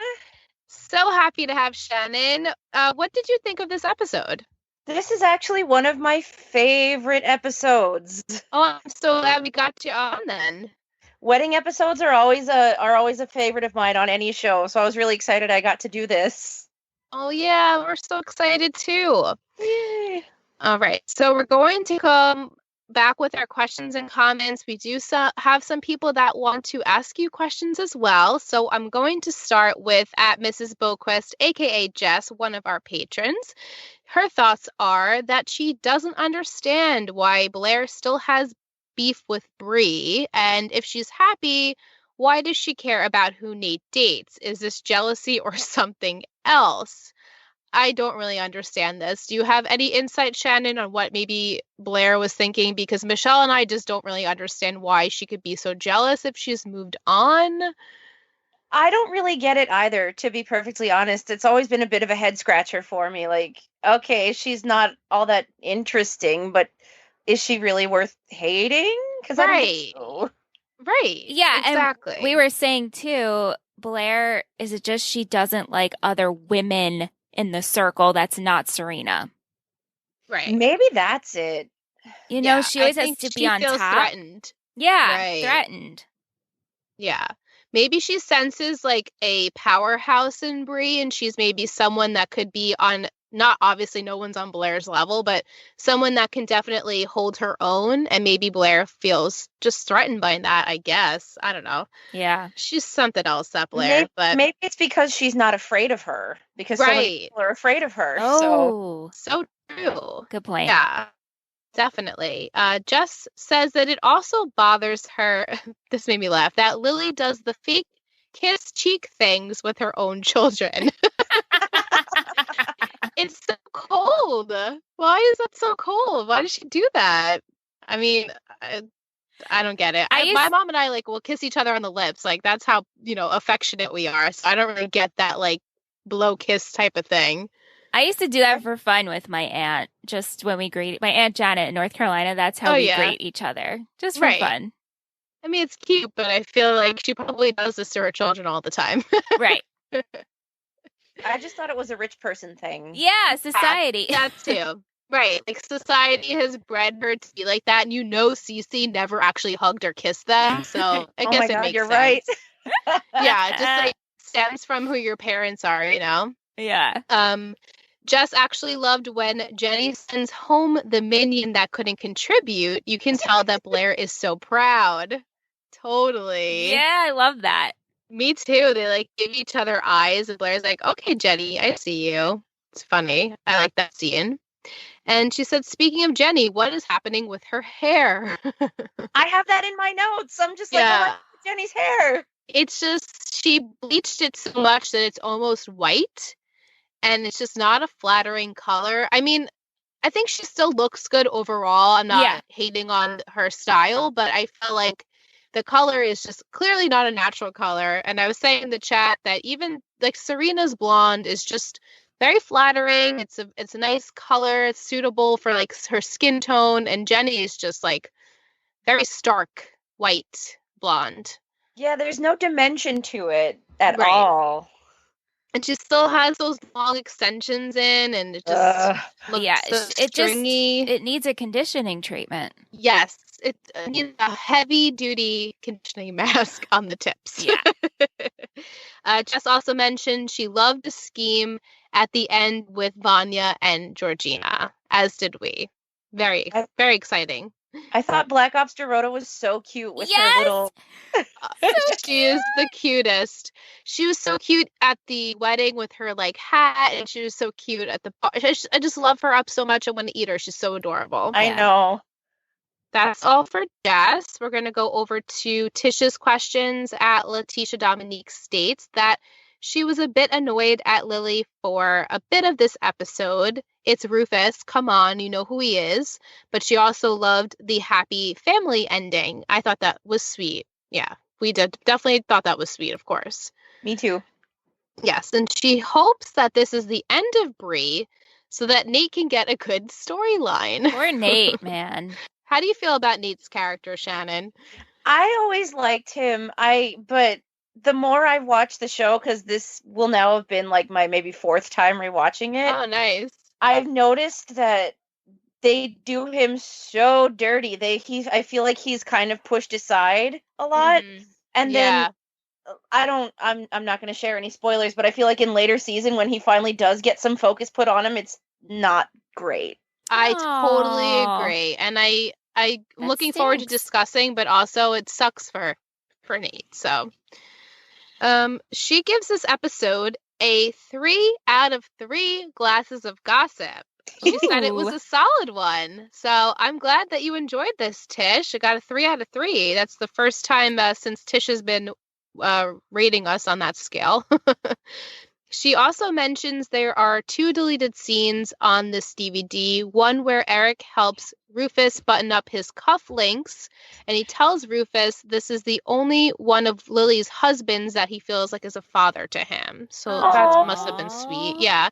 So happy to have Shannon. What did you think of this episode? This is actually one of my favorite episodes. Oh, I'm so glad we got you on then. Wedding episodes are always a favorite of mine on any show, so I was really excited I got to do this. Oh yeah, we're so excited too. Yay. All right, so we're going to come back with our questions and comments. We do have some people that want to ask you questions as well. So I'm going to start with at Mrs. Boquist, aka Jess, one of our patrons. Her thoughts are that she doesn't understand why Blair still has beef with Bree, and if she's happy, why does she care about who Nate dates? Is this jealousy or something else? I don't really understand this. Do you have any insight, Shannon, on what maybe Blair was thinking? Because Michelle and I just don't really understand why she could be so jealous if she's moved on. I don't really get it either, to be perfectly honest. It's always been a bit of a head scratcher for me. Like, okay, she's not all that interesting, but is she really worth hating? Because I don't think so. Right. Yeah, exactly. And we were saying too, Blair, is it just she doesn't like other women in the circle that's not Serena? Right. Maybe that's it. You know, she always has to be on top. Threatened. Yeah, right. Threatened. Yeah. Maybe she senses like a powerhouse in Bree, and she's maybe someone that could be on, not obviously no one's on Blair's level, but someone that can definitely hold her own, and maybe Blair feels just threatened by that, I guess. I don't know. Yeah. She's something else, that Blair. Maybe it's because she's not afraid of her, because so many people are afraid of her. Oh. So true. Good point. Yeah. Definitely. Jess says that it also bothers her, this made me laugh, that Lily does the fake kiss cheek things with her own children. It's so cold. Why is that so cold? Why does she do that? I mean, I don't get it. My mom and I will kiss each other on the lips. Like, that's how, affectionate we are. So I don't really get that blow kiss type of thing. I used to do that for fun with my aunt, just when we greet my Aunt Janet in North Carolina. That's how we greet each other, just for fun. I mean, it's cute, but I feel like she probably does this to her children all the time. Right. I just thought it was a rich person thing. Yeah, society. That too. Right. Like, society has bred her to be like that, and Cece never actually hugged or kissed them. So I guess it makes you're sense. Right. Yeah, just stems from who your parents are, Yeah. Jess actually loved when Jenny sends home the minion that couldn't contribute. You can tell that Blair is so proud. Totally. Yeah, I love that. Me too. They give each other eyes, and Blair's like, "Okay, Jenny, I see you." It's funny. I like that scene. And she said, speaking of Jenny, what is happening with her hair? I have that in my notes. I'm just Jenny's hair. It's just, she bleached it so much that it's almost white. And it's just not a flattering color. I mean, I think she still looks good overall. I'm not hating on her style, but I feel like the color is just clearly not a natural color. And I was saying in the chat that even Serena's blonde is just very flattering. It's a nice color. It's suitable for her skin tone. And Jenny is just very stark white blonde. Yeah, there's no dimension to it at all. And she still has those long extensions in, and it just looks so stringy. It needs a conditioning treatment. Yes, it needs a heavy-duty conditioning mask on the tips. Yeah. Jess also mentioned she loved the scheme at the end with Vanya and Georgina, as did we. Very, very exciting. I thought Black Ops Dorota was so cute with her little... She is the cutest. She was so cute at the wedding with her hat, and she was so cute at the bar. I just love her up so much. I want to eat her. She's so adorable. I know. That's all for Jess. We're going to go over to Tish's questions. At Letitia Dominique states that she was a bit annoyed at Lily for a bit of this episode. It's Rufus. Come on, you know who he is. But she also loved the happy family ending. I thought that was sweet. Yeah, we definitely thought that was sweet, of course. Me too. Yes, and she hopes that this is the end of Bree so that Nate can get a good storyline. Poor Nate, man. How do you feel about Nate's character, Shannon? I always liked him. But the more I've watched the show, because this will now have been like my maybe fourth time rewatching it. Oh, nice. I've noticed that they do him so dirty. I feel like he's kind of pushed aside a lot. Mm-hmm. And then I'm not going to share any spoilers, but I feel like in later season when he finally does get some focus put on him, it's not great. I totally agree. And I'm looking forward to discussing, but also it sucks for Nate. So she gives this episode a 3 out of 3 glasses of gossip. She said it was a solid one. So I'm glad that you enjoyed this, Tish. It got a 3 out of 3. That's the first time since Tish has been rating us on that scale. She also mentions there are 2 deleted scenes on this DVD. One where Eric helps Rufus button up his cufflinks, and he tells Rufus this is the only one of Lily's husbands that he feels like is a father to him. So that must have been sweet. Yeah.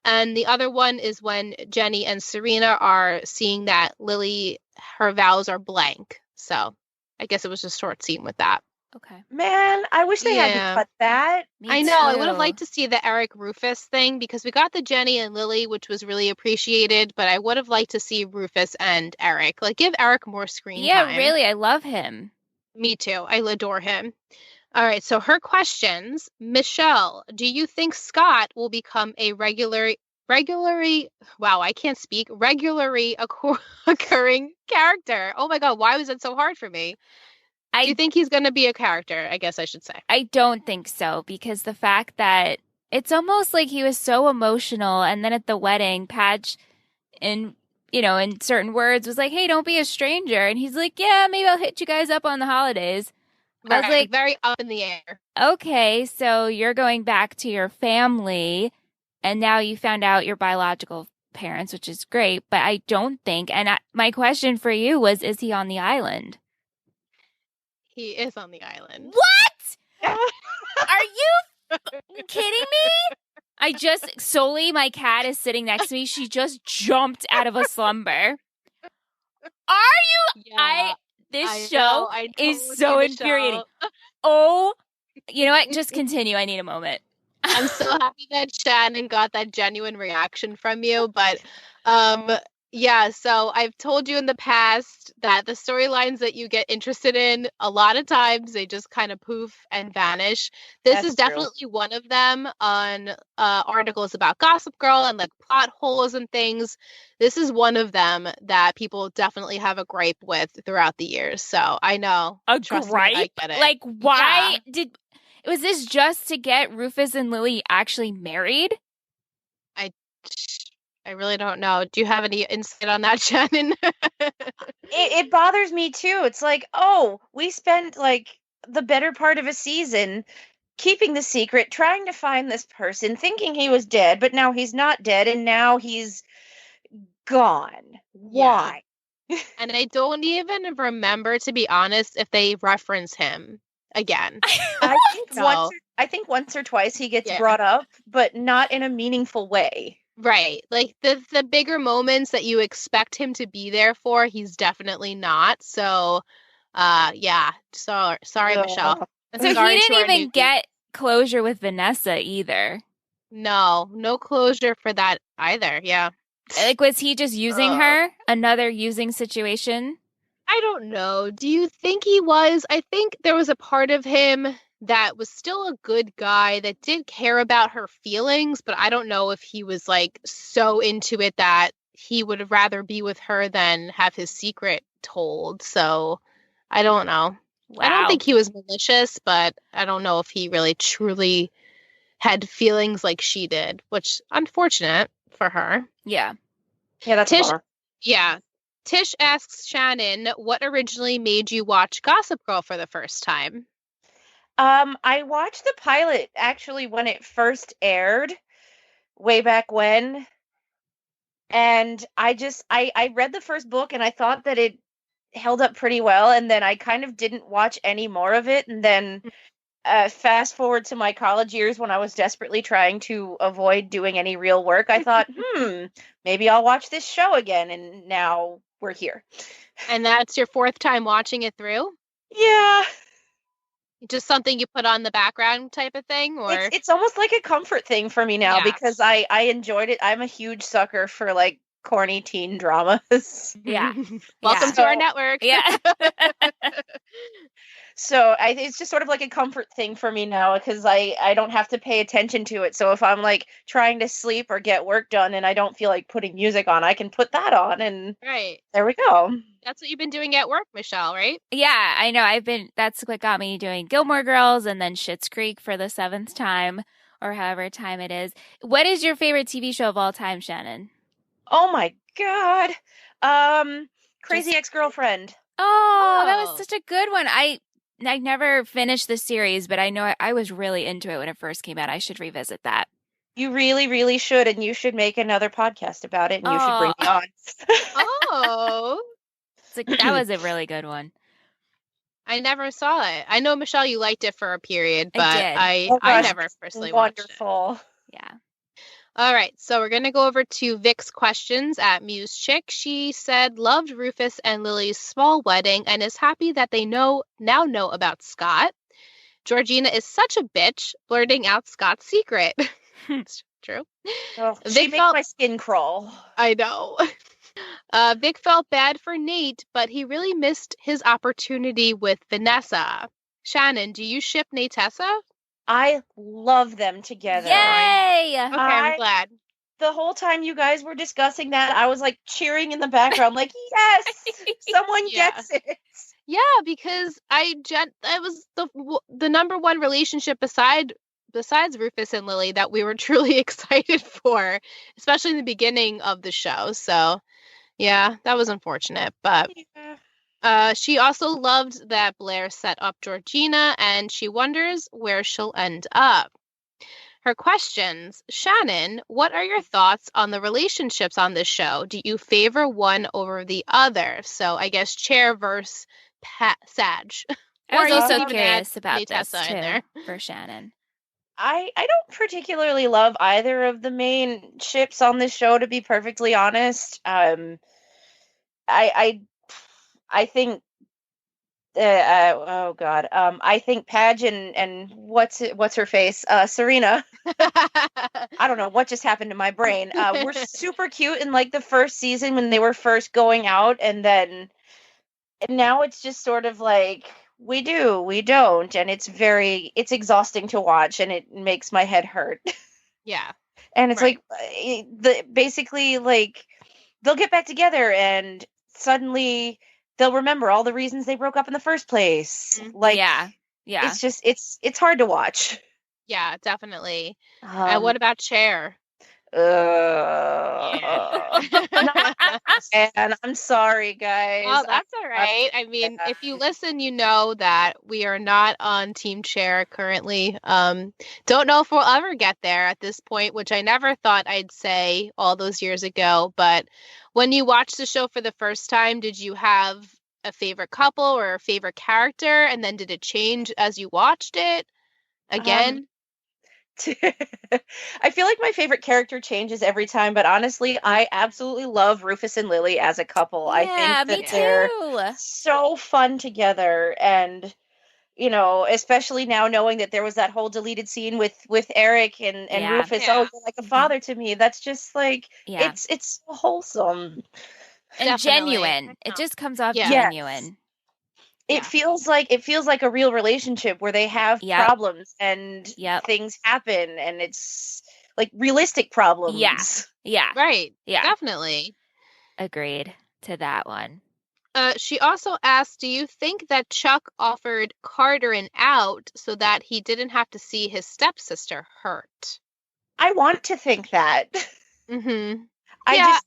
And the other one is when Jenny and Serena are seeing that Lily, her vows are blank. So I guess it was just a short scene with that. Okay. Man, I wish they had cut that. I know. I would have liked to see the Eric Rufus thing because we got the Jenny and Lily, which was really appreciated, but I would have liked to see Rufus and Eric. Like, give Eric more screen time. Yeah, really. I love him. Me too. I adore him. All right. So her questions. Michelle, do you think Scott will become a regularly occurring character? Oh my God. Why was it so hard for me? Do you think he's going to be a character, I guess I should say? I don't think so, because the fact that it's almost like he was so emotional, and then at the wedding, Padge, in certain words, was like, hey, don't be a stranger. And he's like, yeah, maybe I'll hit you guys up on the holidays. Right, I was like, very up in the air. Okay, so you're going back to your family, and now you found out your biological parents, which is great, but I don't think, and my question for you was, is he on the island? He is on the island. What? Are you kidding me? My cat is sitting next to me. She just jumped out of a slumber. Are you? Yeah, this show is so infuriating. Oh, you know what? Just continue. I need a moment. I'm so happy that Shannon got that genuine reaction from you, but yeah, so I've told you in the past that the storylines that you get interested in, a lot of times they just kind of poof and vanish. This is definitely one of them on articles about Gossip Girl and like plot holes and things. This is one of them that people definitely have a gripe with throughout the years. So I know. Trust me, I get it. Like, why was this just to get Rufus and Lily actually married? I really don't know. Do you have any insight on that, Shannon? It bothers me too. It's like, oh, we spent like the better part of a season keeping the secret, trying to find this person, thinking he was dead, but now he's not dead, and now he's gone. Why? Yeah. And I don't even remember, to be honest, if they reference him again. I think once or twice he gets brought up, but not in a meaningful way. Right. Like the bigger moments that you expect him to be there for, he's definitely not. So, yeah. Sorry, Michelle. So he didn't even get closure with Vanessa either. No closure for that either. Yeah. Like, was he just using her? Another using situation? I don't know. Do you think he was? I think there was a part of him that was still a good guy that did care about her feelings, but I don't know if he was like so into it that he would rather be with her than have his secret told. So I don't know. Wow. I don't think he was malicious, but I don't know if he really truly had feelings like she did, which unfortunate for her. Yeah. Yeah, that's Tish. Yeah. Tish asks Shannon, what originally made you watch Gossip Girl for the first time? I watched the pilot actually when it first aired, way back when. And I read the first book and I thought that it held up pretty well, and then I kind of didn't watch any more of it, and then fast forward to my college years when I was desperately trying to avoid doing any real work, I thought, maybe I'll watch this show again, and now we're here. And that's your fourth time watching it through? Yeah. Just something you put on the background type of thing, or it's almost like a comfort thing for me now because I enjoyed it. I'm a huge sucker for like corny teen dramas. Yeah. Welcome to our network. Yeah. So it's just sort of like a comfort thing for me now because I don't have to pay attention to it. So if I'm like trying to sleep or get work done and I don't feel like putting music on, I can put that on and there we go. That's what you've been doing at work, Michelle, right? Yeah, I know. That's what got me doing Gilmore Girls and then Schitt's Creek for the 7th time or however time it is. What is your favorite TV show of all time, Shannon? Oh my God. Crazy Ex-Girlfriend. Oh, that was such a good one. I never finished the series, but I know I was really into it when it first came out. I should revisit that. You really, really should, and you should make another podcast about it, and you should bring me on. Oh. That was a really good one. I never saw it. I know, Michelle, you liked it for a period, but I never personally watched it. Wonderful. Yeah. All right, so we're going to go over to Vic's questions at Muse Chick. She said, loved Rufus and Lily's small wedding and is happy that they now know about Scott. Georgina is such a bitch, blurting out Scott's secret. It's true. Oh, she makes my skin crawl. I know. Vic felt bad for Nate, but he really missed his opportunity with Vanessa. Shannon, do you ship Natessa? I love them together. Yay! Okay, I'm glad. The whole time you guys were discussing that, I was like cheering in the background, like, yes, someone gets it. Yeah, because it was the number one relationship besides Rufus and Lily that we were truly excited for, especially in the beginning of the show. So, yeah, that was unfortunate, but she also loved that Blair set up Georgina, and she wonders where she'll end up. Her questions: Shannon, what are your thoughts on the relationships on this show? Do you favor one over the other? So I guess Chair versus Sag. I was also curious about this too for Shannon. I don't particularly love either of the main ships on this show, to be perfectly honest. I think oh God. I think Padge and what's her face? Serena. I don't know what just happened to my brain. We're super cute in like the first season when they were first going out, and now it's just sort of like we do, we don't, and it's exhausting to watch, and it makes my head hurt. Yeah. And it's like basically like they'll get back together and suddenly they'll remember all the reasons they broke up in the first place. Like, yeah. It's just, it's hard to watch. Yeah, definitely. And what about Chair? And I'm sorry, guys. Oh, that's all right. I mean, if you listen, you know that we are not on Team Chair currently. Don't know if we'll ever get there at this point, which I never thought I'd say all those years ago. But when you watched the show for the first time, did you have a favorite couple or a favorite character? And then did it change as you watched it again? I feel like my favorite character changes every time, but honestly, I absolutely love Rufus and Lily as a couple. I think that they're so fun together, and especially now knowing that there was that whole deleted scene with Eric and Rufus. Oh, you're like a father to me. That's just like it's so wholesome and genuine. It just comes off genuine. It feels like a real relationship where they have problems and things happen, and it's like realistic problems. Yeah. Right. Yeah. Definitely. Agreed to that one. She also asked, do you think that Chuck offered Carter an out so that he didn't have to see his stepsister hurt? I want to think that. Mm-hmm. I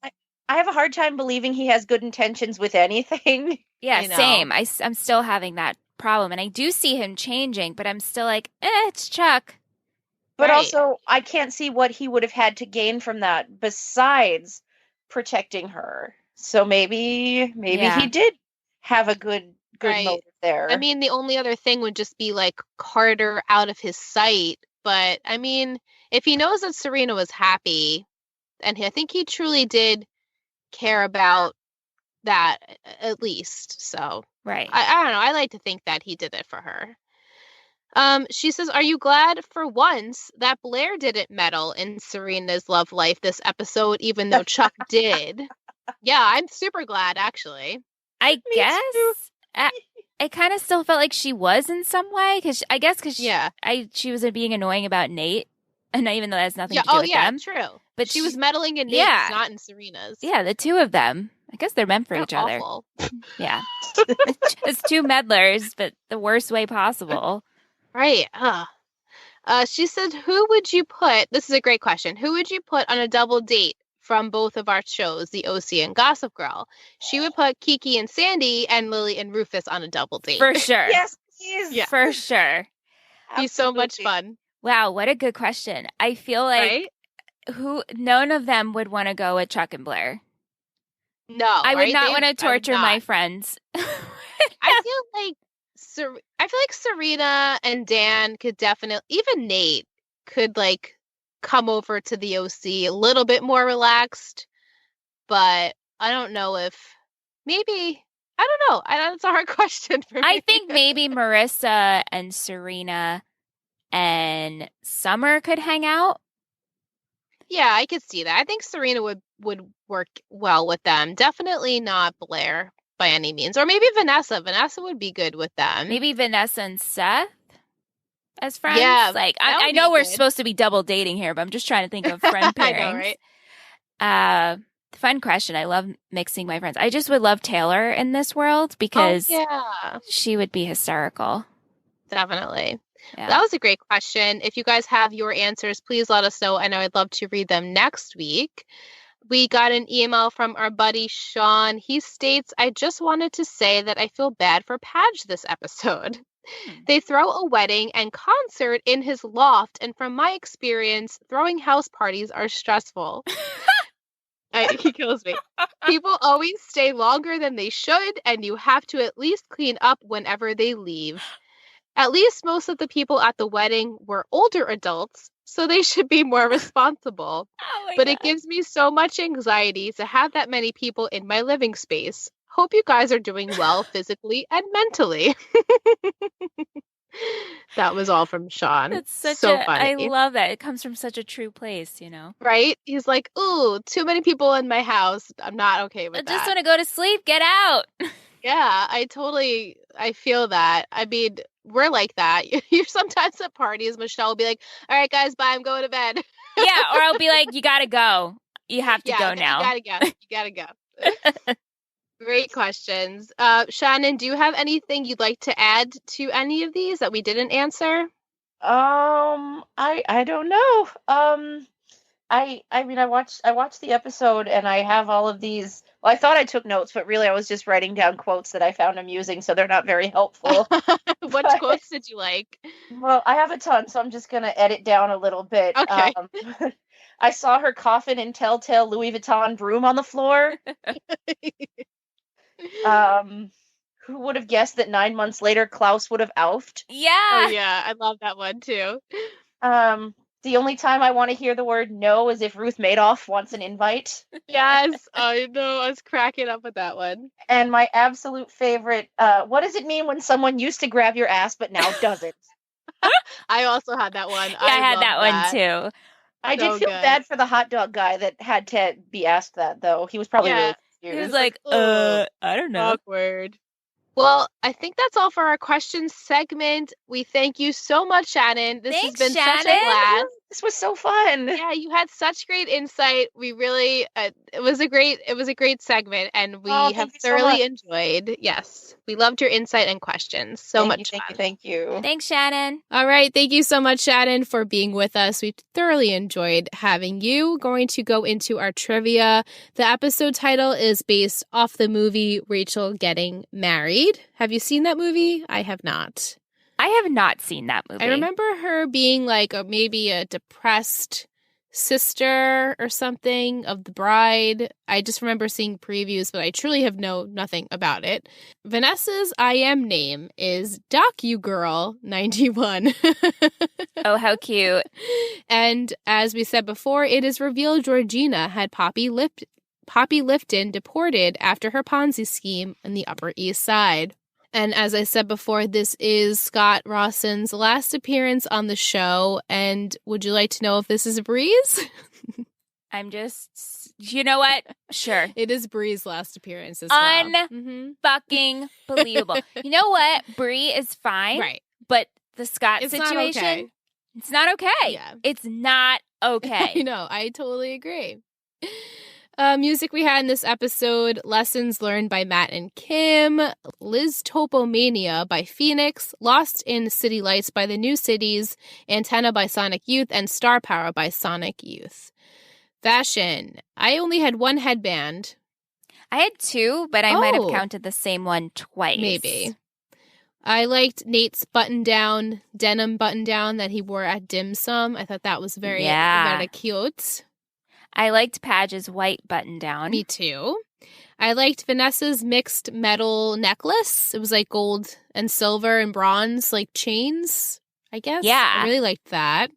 have a hard time believing he has good intentions with anything. Yeah, same. I'm still having that problem. And I do see him changing, but I'm still like, it's Chuck. But also, I can't see what he would have had to gain from that besides protecting her. So maybe he did have a good good motive there. I mean, the only other thing would just be like Carter out of his sight. But I mean, if he knows that Serena was happy, and I think he truly did care about that at least. So right. I don't know. I like to think that he did it for her. She says, "Are you glad for once that Blair didn't meddle in Serena's love life this episode, even though Chuck did?" Yeah, I'm super glad, actually. I guess I kind of still felt like she was in some way, because she was being annoying about Nate, and even though that has nothing to do with them. True. But she was meddling in Nate's, not in Serena's. Yeah, the two of them. I guess they're meant for each other. Yeah, it's two meddlers, but the worst way possible. Right. She said, "Who would you put?" This is a great question. Who would you put on a double date from both of our shows, The OC and Gossip Girl? She would put Kiki and Sandy and Lily and Rufus on a double date. For sure. Yes, please. Yeah. For sure. Be so much fun. Wow, what a good question. I feel like none of them would want to go with Chuck and Blair. No, I would not want to torture my friends. I feel like Serena and Dan could definitely, even Nate could like come over to the OC a little bit more relaxed, but I don't know if maybe, I don't know. It's a hard question for me. I think maybe Marissa and Serena and Summer could hang out. Yeah, I could see that. I think Serena would work well with them. Definitely not Blair by any means. Or maybe Vanessa. Vanessa would be good with them. Maybe Vanessa and Seth as friends. Yeah, like I know we're supposed to be double dating here, but I'm just trying to think of friend pairings. I know, right? Fun question. I love mixing my friends. I just would love Taylor in this world because she would be hysterical. Definitely. Yeah. That was a great question. If you guys have your answers, please let us know. I know I'd love to read them next week. We got an email from our buddy Sean. He states, "I just wanted to say that I feel bad for Padge this episode. They throw a wedding and concert in his loft, and from my experience, throwing house parties are stressful." He kills me. "People always stay longer than they should, and you have to at least clean up whenever they leave. At least most of the people at the wedding were older adults, so they should be more responsible. But it gives me so much anxiety to have that many people in my living space. Hope you guys are doing well physically and mentally." That was all from Sean. That's such so funny. I love that. It comes from such a true place, you know? Right? He's like, "Ooh, too many people in my house. I'm not okay with that. I just want to go to sleep. Get out." Yeah, I feel that. I mean, we're like that. You're sometimes at parties, Michelle will be like, "All right, guys, bye. I'm going to bed." Yeah, or I'll be like, "You got to go. You have to go now." You gotta go. Great questions. Shannon, do you have anything you'd like to add to any of these that we didn't answer? I don't know. I mean, I watched the episode and I have all of these. Well, I thought I took notes, but really I was just writing down quotes that I found amusing, so they're not very helpful. What quotes did you like? Well, I have a ton, so I'm just gonna edit down a little bit. Okay. I saw her coffin and telltale Louis Vuitton broom on the floor. Who would have guessed that 9 months later Klaus would have oufed? Yeah. Oh yeah, I love that one too. The only time I want to hear the word no is if Ruth Madoff wants an invite. Yes, I know. I was cracking up with that one. And my absolute favorite, what does it mean when someone used to grab your ass but now doesn't? I also had that one. Yeah, I had that one too. I did feel bad for the hot dog guy that had to be asked that, though. He was probably really confused. He was like, I don't know. Awkward. Well, I think that's all for our questions segment. We thank you so much, Shannon. This has been such a blast. This was so fun. Yeah, you had such great insight. We really, it was a great segment, and we have thoroughly enjoyed. Yes, we loved your insight and questions. Thank you. Thanks, Shannon. All right, thank you so much, Shannon, for being with us. We thoroughly enjoyed having you. Going to go into our trivia. The episode title is based off the movie Rachel Getting Married. Have you seen that movie? I have not. I have not seen that movie. I remember her being like maybe a depressed sister or something of the bride. I just remember seeing previews, but I truly have nothing about it. Vanessa's IM name is DocuGirl91. Oh, how cute. And as we said before, it is revealed Georgina had Poppy Lifton deported after her Ponzi scheme in the Upper East Side. And as I said before, this is Scott Rawson's last appearance on the show. And would you like to know if this is Bree's? I'm just, you know what? Sure. It is Bree's last appearance as well. Fucking believable. You know what? Bree is fine. Right. But the Scott It's situation, not okay. It's not okay. Yeah. It's not okay. I know. I totally agree. Music we had in this episode: Lessons Learned by Matt and Kim, Liz Topomania by Phoenix, Lost in City Lights by The New Cities, Antenna by Sonic Youth, and Star Power by Sonic Youth. Fashion. I only had one headband. I had two, but I might have counted the same one twice. Maybe. I liked Nate's denim button down that he wore at Dim Sum. I thought that was very cute. I liked Padge's white button down. Me too. I liked Vanessa's mixed metal necklace. It was like gold and silver and bronze, like chains, I guess. Yeah. I really liked that.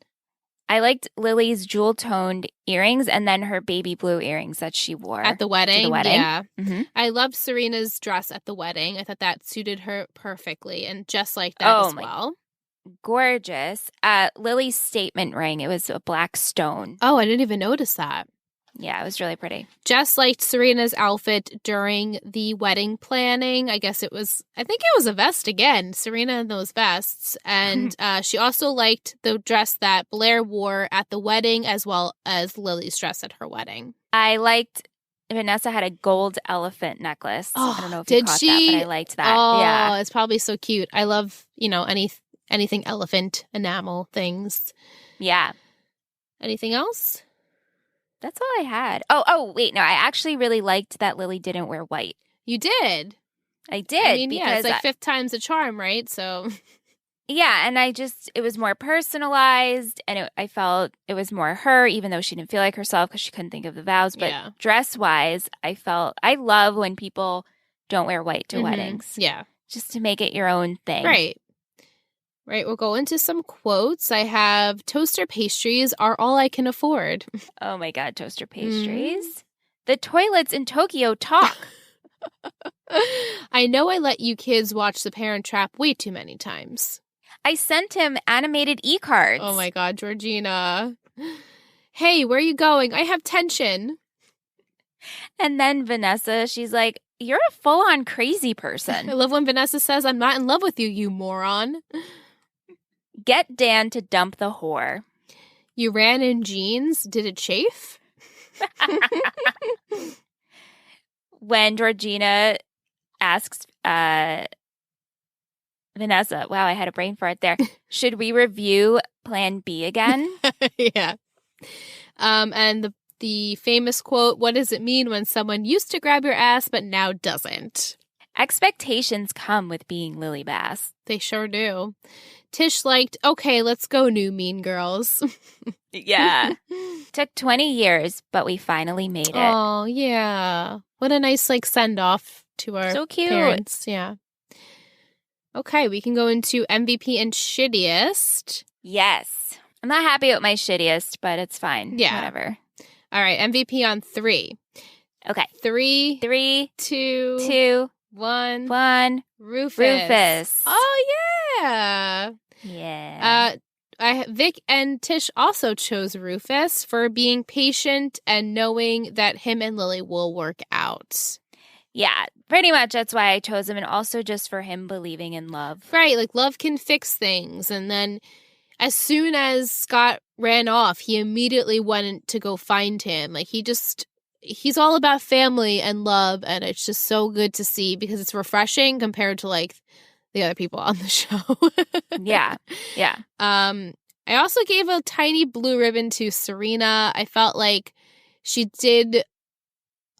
I liked Lily's jewel-toned earrings and then her baby blue earrings that she wore. At the wedding? To the wedding. Yeah. Mm-hmm. I loved Serena's dress at the wedding. I thought that suited her perfectly, and just like that as well. Gorgeous. Lily's statement ring, it was a black stone. Oh, I didn't even notice that. Yeah, it was really pretty. Just liked Serena's outfit during the wedding planning. I think it was a vest again. Serena and those vests. And she also liked the dress that Blair wore at the wedding, as well as Lily's dress at her wedding. I liked Vanessa had a gold elephant necklace. Oh, I don't know if you caught that, but I liked that. Oh, yeah. It's probably so cute. I love, anything elephant enamel things. Yeah. Anything else? That's all I had. Oh, wait. No, I actually really liked that Lily didn't wear white. You did? I did. I mean, it's like fifth time's a charm, right? So... Yeah, and it was more personalized, and I felt it was more her, even though she didn't feel like herself because she couldn't think of the vows. But dress-wise, I love when people don't wear white to weddings. Yeah. Just to make it your own thing. Right, we'll go into some quotes. I have, toaster pastries are all I can afford. Oh my God, toaster pastries. The toilets in Tokyo talk. I know I let you kids watch The Parent Trap way too many times. I sent him animated e-cards. Oh my God, Georgina. Hey, where are you going? I have tension. And then Vanessa, she's like, you're a full-on crazy person. I love when Vanessa says, I'm not in love with you, you moron. Get Dan to dump the whore. You ran in jeans. Did it chafe? When Georgina asks Vanessa, wow, I had a brain fart there. Should we review Plan B again? Yeah. And the famous quote, what does it mean when someone used to grab your ass but now doesn't? Expectations come with being Lily Bass. They sure do. Tish liked, okay, let's go, new Mean Girls. Yeah. Took 20 years, but we finally made it. Oh, yeah. What a nice, send-off to our so cute. Parents. Yeah. Okay, we can go into MVP and shittiest. Yes. I'm not happy with my shittiest, but it's fine. Yeah. Whatever. All right, MVP on 3. Okay. 3, 2, 1. Rufus. Oh, yeah. Yeah. Vic and Tish also chose Rufus for being patient and knowing that him and Lily will work out. Yeah, pretty much that's why I chose him, and also just for him believing in love. Right, love can fix things. And then as soon as Scott ran off, he immediately went to go find him. He's all about family and love, and it's just so good to see because it's refreshing compared to the other people on the show. Yeah. I also gave a tiny blue ribbon to Serena. I felt like she did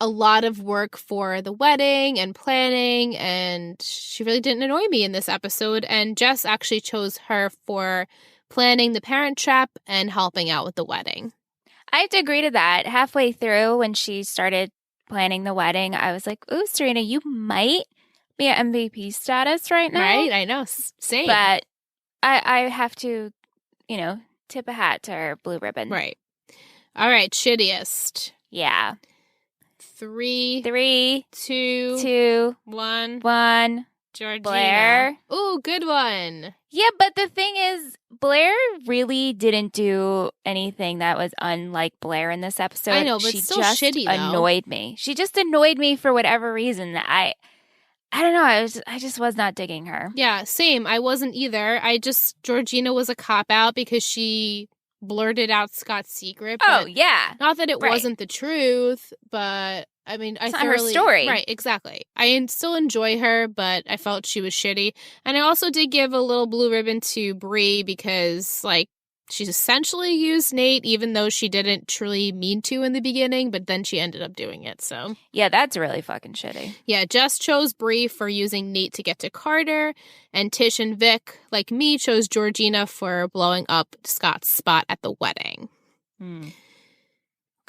a lot of work for the wedding and planning, and she really didn't annoy me in this episode. And Jess actually chose her for planning the Parent Trap and helping out with the wedding. I have to agree to that. Halfway through, when she started planning the wedding, I was like, ooh, Serena, you might be at MVP status right now. Right? I know. Same. But I have to, tip a hat to her blue ribbon. Right. All right. Shittiest. Yeah. 3, 2, 1. Georgina. Blair. Ooh, good one. Yeah, but the thing is, Blair really didn't do anything that was unlike Blair in this episode. I know, but she still just shitty, though. annoyed me. She just annoyed me for whatever reason. I don't know. I just was not digging her. Yeah, same. I wasn't either. Georgina was a cop-out because she blurted out Scott's secret. Oh, yeah. Not that it wasn't the truth, but I mean, it's not her story. Right, exactly. I still enjoy her, but I felt she was shitty. And I also did give a little blue ribbon to Bree because, she's essentially used Nate, even though she didn't truly mean to in the beginning, but then she ended up doing it, so. Yeah, that's really fucking shitty. Yeah, Jess chose Bree for using Nate to get to Carter, and Tish and Vic, like me, chose Georgina for blowing up Scott's spot at the wedding.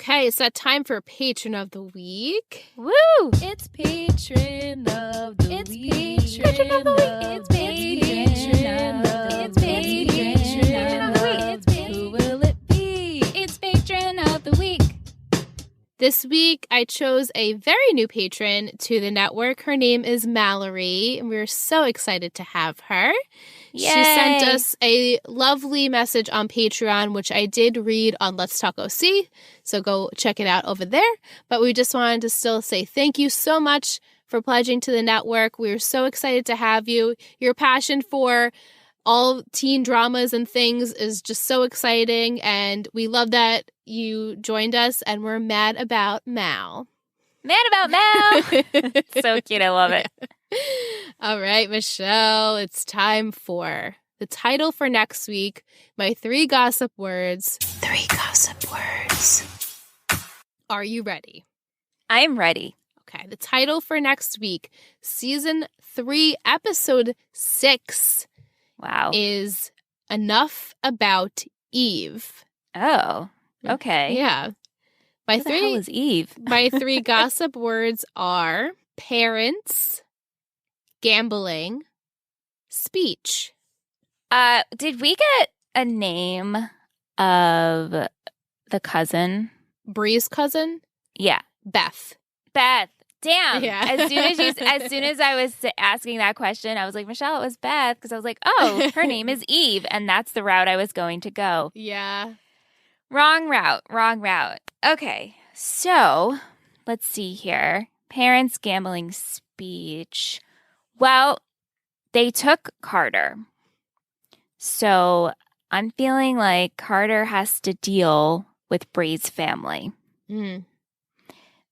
Okay, it's that time for Patron of the Week. Woo! It's Patron of the Week. It's Patron of the Week. It's Patron of the Week. Who will it be? It's Patron of the Week. This week, I chose a very new patron to the network. Her name is Mallory, and we're so excited to have her. Yay. She sent us a lovely message on Patreon, which I did read on Let's Talk OC, so go check it out over there. But we just wanted to still say thank you so much for pledging to the network. We're so excited to have you. Your passion for all teen dramas and things is just so exciting, and we love that you joined us, and we're mad about Mal. Mad about Mal! So cute, I love it. All right, Michelle, it's time for the title for next week, my 3 gossip words. 3 gossip words. Are you ready? I am ready. Okay, the title for next week, Season 3, Episode 6. Wow. Is Enough About Eve. Oh, okay. Yeah. Who the hell is Eve? My 3 gossip words are parents, gambling, speech. Did we get a name of the cousin? Bree's cousin? Yeah. Beth. Damn. Yeah. As soon as I was asking that question, I was like, Michelle, it was Beth, because I was like, oh, her name is Eve, and that's the route I was going to go. Yeah. Wrong route. Okay, so let's see here. Parents, gambling, speech. Well, they took Carter. So I'm feeling like Carter has to deal with Bree's family.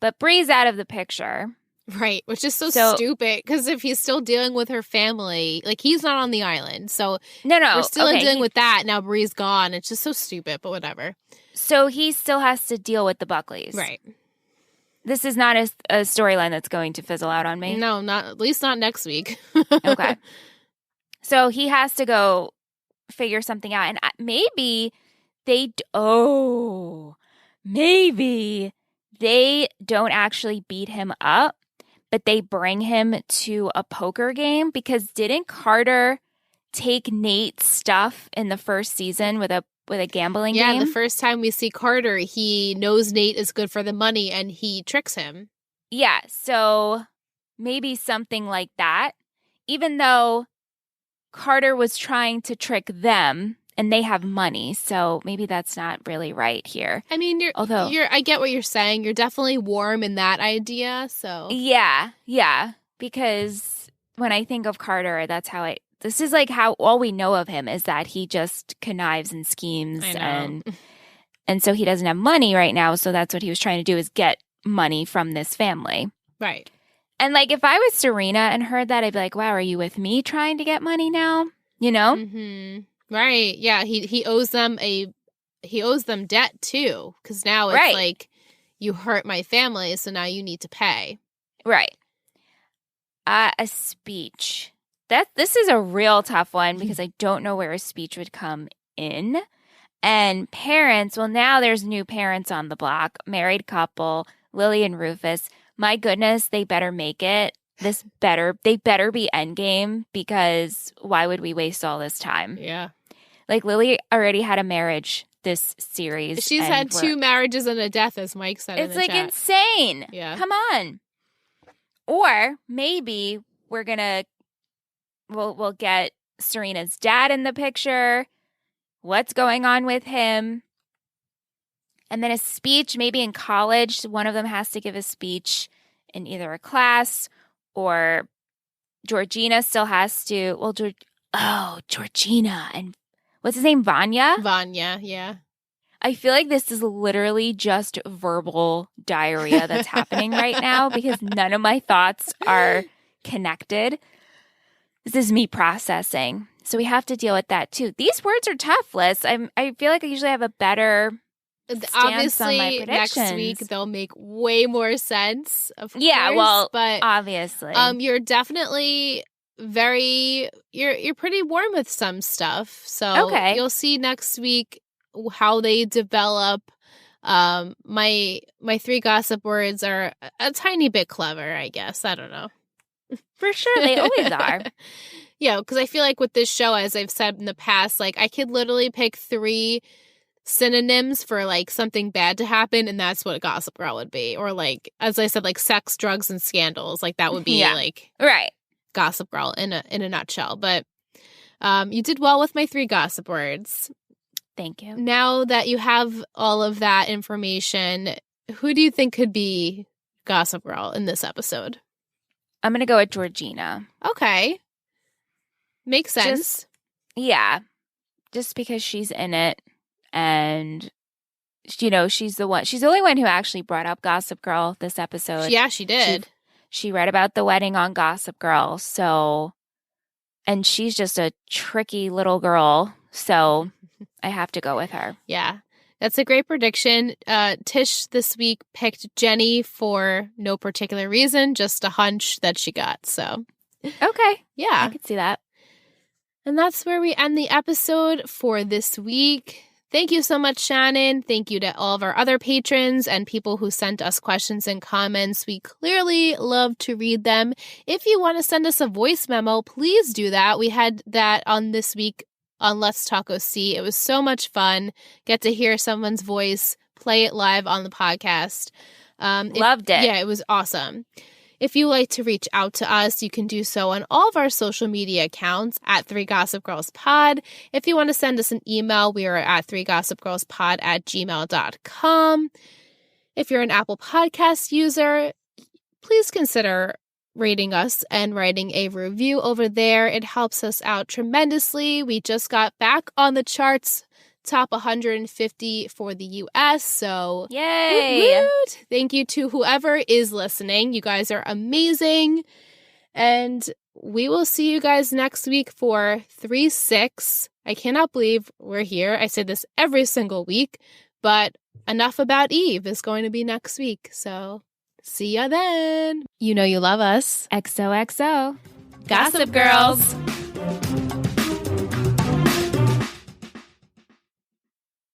But Bree's out of the picture. Right, which is so stupid, because if he's still dealing with her family, he's not on the island. So no, we're still dealing with that. Now Bree's gone. It's just so stupid, but whatever. So he still has to deal with the Buckleys. Right. This is not a storyline that's going to fizzle out on me. No, at least not next week. Okay. So he has to go figure something out. And maybe they don't actually beat him up, but they bring him to a poker game, because didn't Carter take Nate's stuff in the first season with a gambling game? Yeah, the first time we see Carter, he knows Nate is good for the money and he tricks him. Yeah, so maybe something like that. Even though Carter was trying to trick them, and they have money, so maybe that's not really right here. I mean, I get what you're saying. You're definitely warm in that idea, so. Yeah, because when I think of Carter, that's how this is how all we know of him is that he just connives and schemes, and so he doesn't have money right now, so that's what he was trying to do, is get money from this family. Right. And if I was Serena and heard that, I'd be like, wow, are you with me trying to get money now? You know? Mm-hmm. Right. Yeah. He owes them debt too, because now it's you hurt my family, so now you need to pay. Right. A speech. This is a real tough one, because I don't know where a speech would come in. And parents, well, now there's new parents on the block, married couple, Lily and Rufus. My goodness, they better make it. They better be endgame, because why would we waste all this time? Yeah. Like, Lily already had a marriage this series. She's had 2 marriages and a death, as Mike said in the chat. It's like insane. Yeah. Come on. Or maybe we're going to, we'll get Serena's dad in the picture. What's going on with him? And then a speech, maybe in college, one of them has to give a speech in either a class, or Georgina still has to. Well, Georgina and what's his name? Vanya? Vanya, yeah. I feel like this is literally just verbal diarrhea that's happening right now, because none of my thoughts are connected. This is me processing. So we have to deal with that too. These words are tough, Liz. I feel like I usually have a better stance obviously on my predictions. Next week they'll make way more sense, of course. Yeah, well, but obviously. You're definitely you're pretty warm with some stuff. So you'll see next week how they develop. My 3 gossip words are a tiny bit clever, I guess. I don't know. For sure, they always are. Yeah, because I feel like with this show, as I've said in the past, like, I could literally pick 3 synonyms for, like, something bad to happen, and that's what Gossip Girl would be. Or, like, as I said, like, sex, drugs, and scandals. Like, that would be, like, right, Gossip Girl in a nutshell. But you did well with my 3 gossip words. Thank you. Now that you have all of that information, who do you think could be Gossip Girl in this episode? I'm going to go with Georgina. Okay. Makes sense. Just because she's in it, and, you know, she's the only one who actually brought up Gossip Girl this episode. Yeah, she did. She read about the wedding on Gossip Girl, so, and she's just a tricky little girl, so I have to go with her. Yeah, that's a great prediction. Tish this week picked Jenny for no particular reason, just a hunch that she got, so. Okay. Yeah. I could see that. And that's where we end the episode for this week. Thank you so much, Shannon. Thank you to all of our other patrons and people who sent us questions and comments. We clearly love to read them. If you want to send us a voice memo, please do that. We had that on this week on Let's Talk OC. It was so much fun. Get to hear someone's voice, play it live on the podcast. Loved it. Yeah, it was awesome. If you like to reach out to us, you can do so on all of our social media accounts at 3 Gossip Girls Pod. If you want to send us an email, we are at 3gossipgirlspod@gmail.com. If you're an Apple Podcast user, please consider rating us and writing a review over there. It helps us out tremendously. We just got back on the charts, top 150 for the US, so yay! Woot! Thank you to whoever is listening. You guys are amazing. And we will see you guys next week for 3-6. I cannot believe we're here. I say this every single week, but Enough About Eve is going to be next week. So see ya then. You know you love us. XOXO. Gossip Girls.